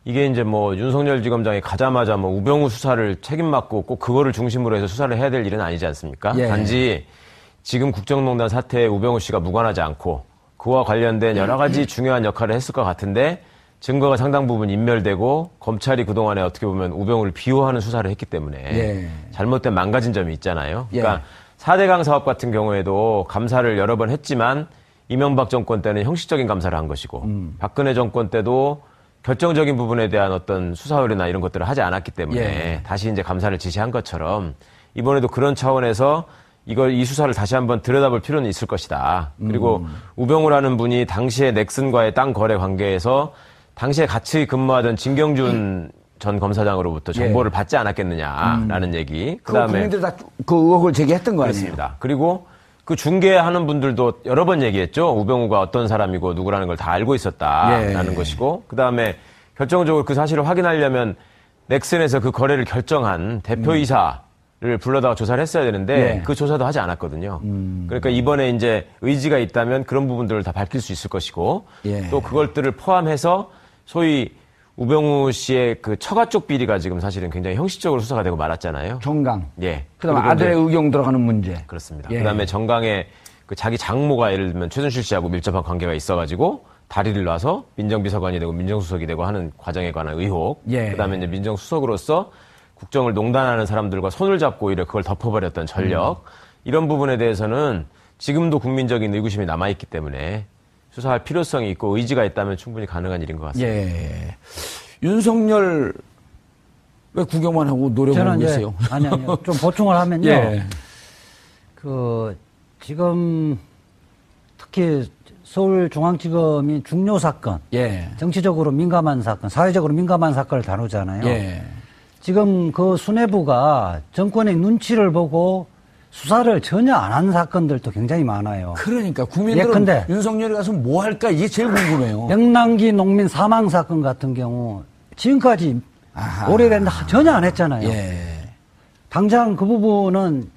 이게 이제 뭐 윤석열 지검장이 가자마자 뭐 우병우 수사를 책임 맡고 꼭 그거를 중심으로 해서 수사를 해야 될 일은 아니지 않습니까? 예. 단지 지금 국정농단 사태에 우병우 씨가 무관하지 않고 그와 관련된 여러 가지 중요한 역할을 했을 것 같은데 증거가 상당 부분 인멸되고 검찰이 그동안에 어떻게 보면 우병우를 비호하는 수사를 했기 때문에 예. 잘못된 망가진 점이 있잖아요. 예. 그러니까 4대강 사업 같은 경우에도 감사를 여러 번 했지만 이명박 정권 때는 형식적인 감사를 한 것이고 박근혜 정권 때도 결정적인 부분에 대한 어떤 수사 의뢰나 이런 것들을 하지 않았기 때문에 예. 다시 이제 감사를 지시한 것처럼 이번에도 그런 차원에서 이 수사를 다시 한번 들여다볼 필요는 있을 것이다. 그리고 우병우라는 분이 당시에 넥슨과의 땅 거래 관계에서 당시에 같이 근무하던 진경준 전 검사장으로부터 정보를 받지 않았겠느냐라는 얘기. 그다음에 국민들이 다 그 의혹을 제기했던 거 아니에요? 그렇습니다. 그리고 그 중개하는 분들도 여러 번 얘기했죠. 우병우가 어떤 사람이고 누구라는 걸 다 알고 있었다라는 예. 것이고 그다음에 결정적으로 그 사실을 확인하려면 넥슨에서 그 거래를 결정한 대표이사를 불러다가 조사를 했어야 되는데 예. 그 조사도 하지 않았거든요. 그러니까 이번에 이제 의지가 있다면 그런 부분들을 다 밝힐 수 있을 것이고 예. 또 그것들을 포함해서 소위 우병우 씨의 그 처가 쪽 비리가 지금 사실은 굉장히 형식적으로 수사가 되고 말았잖아요. 정강. 예. 그다음에 아들의 의경 들어가는 문제. 그렇습니다. 예. 그다음에 정강의 그 자기 장모가 예를 들면 최순실 씨하고 밀접한 관계가 있어가지고 다리를 놔서 민정비서관이 되고 민정수석이 되고 하는 과정에 관한 의혹. 예. 그다음에 이제 민정수석으로서 국정을 농단하는 사람들과 손을 잡고 오히려 그걸 덮어버렸던 전력. 이런 부분에 대해서는 지금도 국민적인 의구심이 남아있기 때문에 수사할 필요성이 있고 의지가 있다면 충분히 가능한 일인 것 같습니다. 예. 윤석열 왜 구경만 하고 노래 부르고 계세요? 아니요. 좀 보충을 하면요. 예. 지금 특히 서울중앙지검이 중요 사건, 예. 정치적으로 민감한 사건, 사회적으로 민감한 사건을 다루잖아요. 예. 지금 그 수뇌부가 정권의 눈치를 보고 수사를 전혀 안 한 사건들도 굉장히 많아요. 그러니까 국민들은 예컨대 윤석열이 가서 뭐 할까 이게 제일 궁금해요. 명랑기 농민 사망 사건 같은 경우 지금까지 오래됐는데 전혀 안 했잖아요. 예. 당장 그 부분은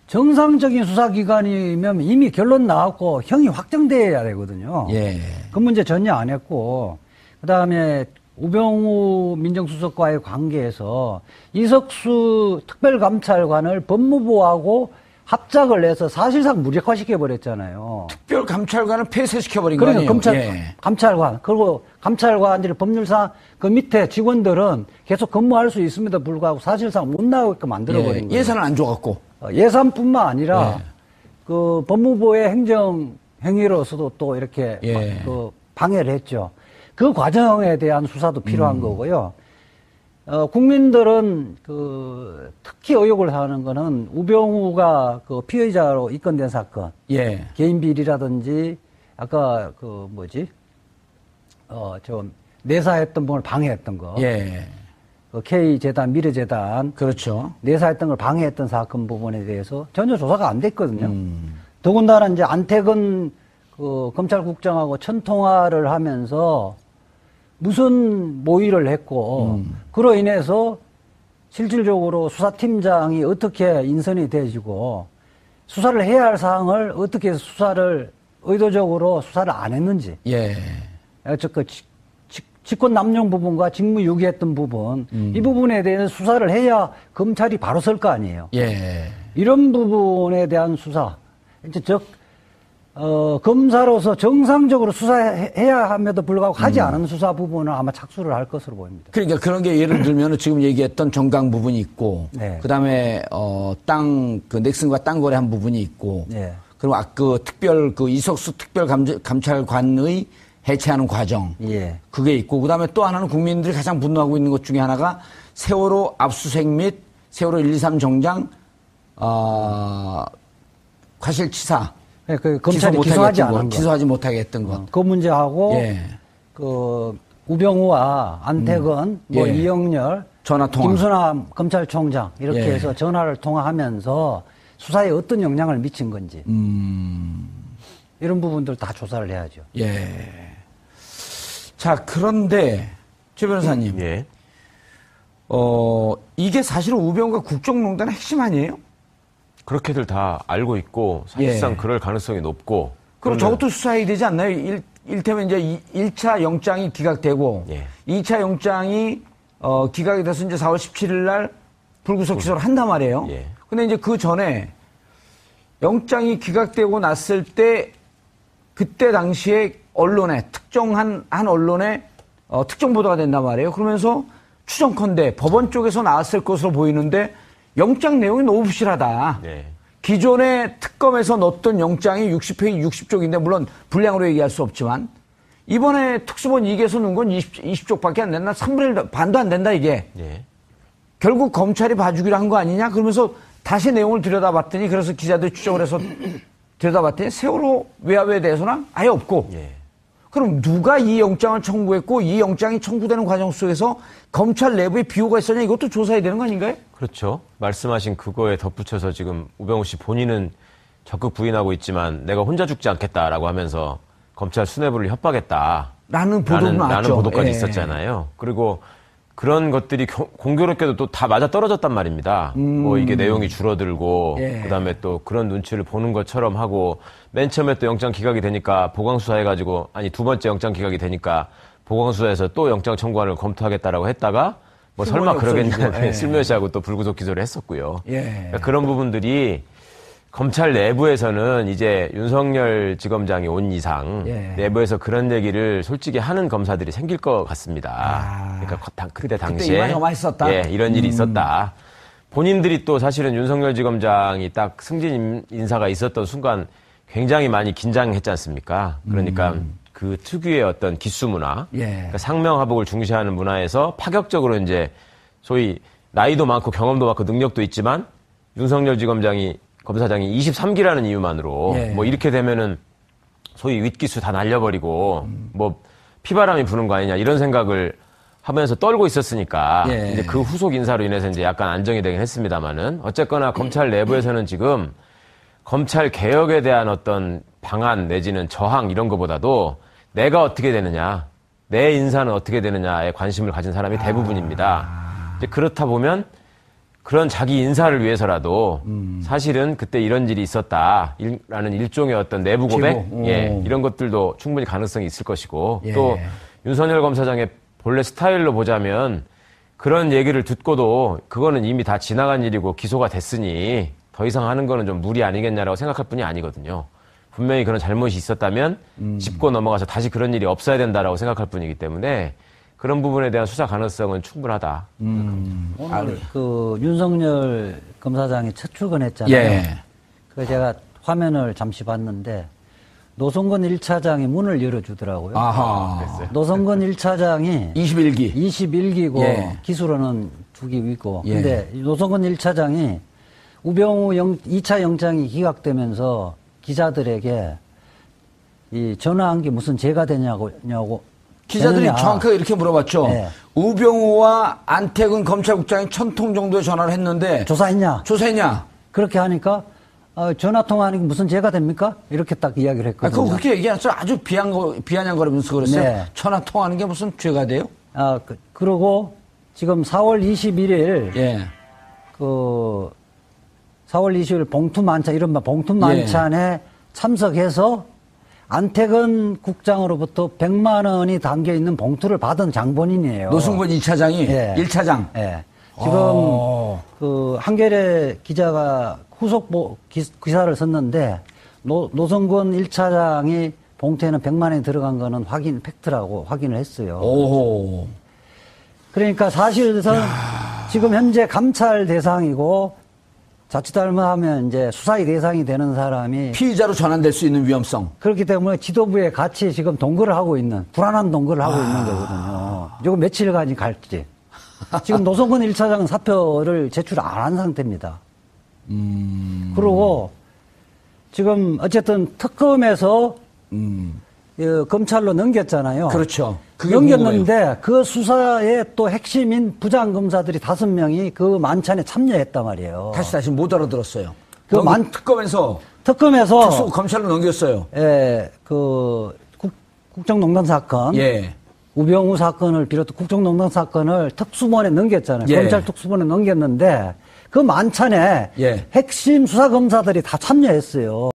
정상적인 수사기관이면 이미 결론 나왔고 형이 확정돼야 되거든요. 예. 그 문제 전혀 안 했고 그다음에 우병우 민정수석과의 관계에서 이석수 특별감찰관을 법무부하고 합작을 해서 사실상 무력화시켜버렸잖아요. 특별감찰관을 폐쇄시켜버린 그러니까 거예요. 감찰관 그리고 감찰관들이 법률상 그 밑에 직원들은 계속 근무할 수 있음에도 불구하고 사실상 못 나오게끔 만들어버린 거예요. 예산을 안 줘갖고. 예산뿐만 아니라 그 법무부의 행정 행위로서도 또 이렇게 그 방해를 했죠. 그 과정에 대한 수사도 필요한 거고요. 국민들은 그 특히 의혹을 하는 거는 우병우가 그 피의자로 입건된 사건, 개인 비리라든지 아까 그 뭐지, 좀 내사했던 분을 방해했던 거, 그 K 재단, 미래재단, 그렇죠. 내사했던 걸 방해했던 사건 부분에 대해서 전혀 조사가 안 됐거든요. 더군다나 이제 안태근 그 검찰국장하고 천통화를 하면서 무슨 모의를 했고 그로 인해서 실질적으로 수사팀장이 어떻게 인선이 되지고 수사를 해야 할 사항을 어떻게 수사를 의도적으로 수사를 안 했는지 그 직권 남용 부분과 직무 유기했던 부분 이 부분에 대해서 수사를 해야 검찰이 바로 설 거 아니에요. 이런 부분에 대한 수사 이제 검사로서 정상적으로 수사해야 함에도 불구하고 하지 않은 수사 부분은 아마 착수를 할 것으로 보입니다. 그러니까 그런 게 예를 들면 지금 얘기했던 정강 부분이 있고, 그 다음에, 그 넥슨과 땅 거래한 부분이 있고, 그리고 그 이석수 특별감찰관의 해체하는 과정. 그게 있고, 그 다음에 또 하나는 국민들이 가장 분노하고 있는 것 중에 하나가 세월호 압수수색 및 세월호 123 정장, 과실치사. 그 검찰이 기소하지 않은 것. 기소하지 못하게 했던 것. 그 문제하고 그 우병우와 안태근, 이영렬, 전화통화, 김수남 검찰총장 이렇게 해서 전화를 통화하면서 수사에 어떤 영향을 미친 건지 이런 부분들 다 조사를 해야죠. 자, 그런데 최 변호사님, 이게 사실은 우병우가 국정농단의 핵심 아니에요? 그렇게들 다 알고 있고 사실상 그럴 가능성이 높고. 그럼 저것도 수사해야 되지 않나요? 일테면 이제 1차 영장이 기각되고 2차 영장이 기각이 돼서 이제 4월 17일 날 불구속 기소를 한단 말이에요. 근데 이제 그 전에 영장이 기각되고 났을 때 그때 당시에 언론에 특정한 언론에 특정 보도가 된단 말이에요. 그러면서 추정컨대 법원 쪽에서 나왔을 것으로 보이는데 영장 내용이 너무 부실하다. 기존의 특검에서 넣었던 영장이 60페이지 60쪽인데 물론 분량으로 얘기할 수 없지만 이번에 특수본 2기에서 넣은 건 20쪽밖에 안 된다. 3분의 1 반도 안 된다 이게. 결국 검찰이 봐주기로 한 거 아니냐? 그러면서 다시 내용을 들여다봤더니 그래서 기자들이 추정을 해서 들여다봤더니 세월호 외압에 대해서는 아예 없고 그럼 누가 이 영장을 청구했고 이 영장이 청구되는 과정 속에서 검찰 내부에 비호가 있었냐 이것도 조사해야 되는 거 아닌가요? 그렇죠. 말씀하신 그거에 덧붙여서 지금 우병우 씨 본인은 적극 부인하고 있지만 내가 혼자 죽지 않겠다라고 하면서 검찰 수뇌부를 협박했다. 라는 보도까지 있었잖아요. 그리고 그런 것들이 공교롭게도 또 다 맞아 떨어졌단 말입니다. 뭐 이게 내용이 줄어들고 그다음에 또 그런 눈치를 보는 것처럼 하고 맨 처음에 또 영장 기각이 되니까 보강 수사해가지고 두 번째 영장 기각이 되니까 보건소에서 또 영장 청구안을 검토하겠다라고 했다가 뭐 설마 그러겠냐 슬며시하고 또 불구속 기소를 했었고요. 예. 그러니까 그런 부분들이 검찰 내부에서는 이제 윤석열 지검장이 온 이상 내부에서 그런 얘기를 솔직히 하는 검사들이 생길 것 같습니다. 그러니까 그때 당시에 이런 일이 있었다. 본인들이 또 사실은 윤석열 지검장이 딱 승진 인사가 있었던 순간 굉장히 많이 긴장했지 않습니까? 그러니까 그 특유의 어떤 기수 문화, 그러니까 상명하복을 중시하는 문화에서 파격적으로 이제 소위 나이도 많고 경험도 많고 능력도 있지만 윤석열 검사장이 23기라는 이유만으로 뭐 이렇게 되면은 소위 윗기수 다 날려버리고 뭐 피바람이 부는 거 아니냐 이런 생각을 하면서 떨고 있었으니까 이제 그 후속 인사로 인해서 이제 약간 안정이 되긴 했습니다만은 어쨌거나 검찰 내부에서는 지금 검찰 개혁에 대한 어떤 방안 내지는 저항 이런 거보다도 내가 어떻게 되느냐, 내 인사는 어떻게 되느냐에 관심을 가진 사람이 대부분입니다. 이제 그렇다 보면 그런 자기 인사를 위해서라도 사실은 그때 이런 일이 있었다라는 일종의 어떤 내부 고백, 이런 것들도 충분히 가능성이 있을 것이고 또 윤석열 검사장의 본래 스타일로 보자면 그런 얘기를 듣고도 그거는 이미 다 지나간 일이고 기소가 됐으니 더 이상 하는 거는 좀 무리 아니겠냐라고 생각할 뿐이 아니거든요. 분명히 그런 잘못이 있었다면 짚고 넘어가서 다시 그런 일이 없어야 된다라고 생각할 뿐이기 때문에 그런 부분에 대한 수사 가능성은 충분하다. 오늘 그 윤석열 검사장이 첫 출근했잖아요. 그 제가 화면을 잠시 봤는데 노성건 1차장이 문을 열어주더라고요. 노성건 1차장이 21기고 기수로는 2기 위고. 근데 노성건 1차장이 우병우 2차 영장이 기각되면서 기자들에게 이 전화한 게 무슨 죄가 되냐고 기자들이 정확하게 이렇게 물어봤죠. 우병우와 안태근 검찰국장이 1000통 정도의 전화를 했는데 조사했냐? 그렇게 하니까 전화 통화하는 게 무슨 죄가 됩니까? 이렇게 딱 이야기를 했거든요. 그거 그렇게 얘기하죠. 아주 비아냥거리면서 그랬어요. 전화 통화하는 게 무슨 죄가 돼요? 그러고 지금 4월 21일 그 4월 20일 봉투만찬 이른바 봉투만찬에 참석해서 안태근 국장으로부터 100만 원이 담겨 있는 봉투를 받은 장본인이에요. 노승근 2차장이 1차장. 지금 그 한겨레 기자가 후속 기사를 썼는데 노승근 1차장이 봉투에는 100만 원이 들어간 거는 팩트라고 확인을 했어요. 그러니까 사실상 지금 현재 감찰 대상이고 자칫 잘못하면 이제 수사의 대상이 되는 사람이 피의자로 전환될 수 있는 위험성. 그렇기 때문에 지도부에 같이 지금 동거를 하고 있는 불안한 동거를 하고 있는 거거든요. 이거 며칠간이 갈지. 지금 노성근 1차장은 사표를 제출 안 한 상태입니다. 그리고 지금 어쨌든 특검에서 검찰로 넘겼잖아요. 그렇죠. 넘겼는데 궁금해요. 그 수사의 또 핵심인 부장검사들이 5명이 그 만찬에 참여했단 말이에요. 다시 못 알아들었어요. 특검에서 검찰로 넘겼어요. 그 국정농단 사건, 우병우 사건을 비롯해 국정농단 사건을 특수본에 넘겼잖아요. 검찰 특수본에 넘겼는데 그 만찬에 핵심 수사검사들이 다 참여했어요.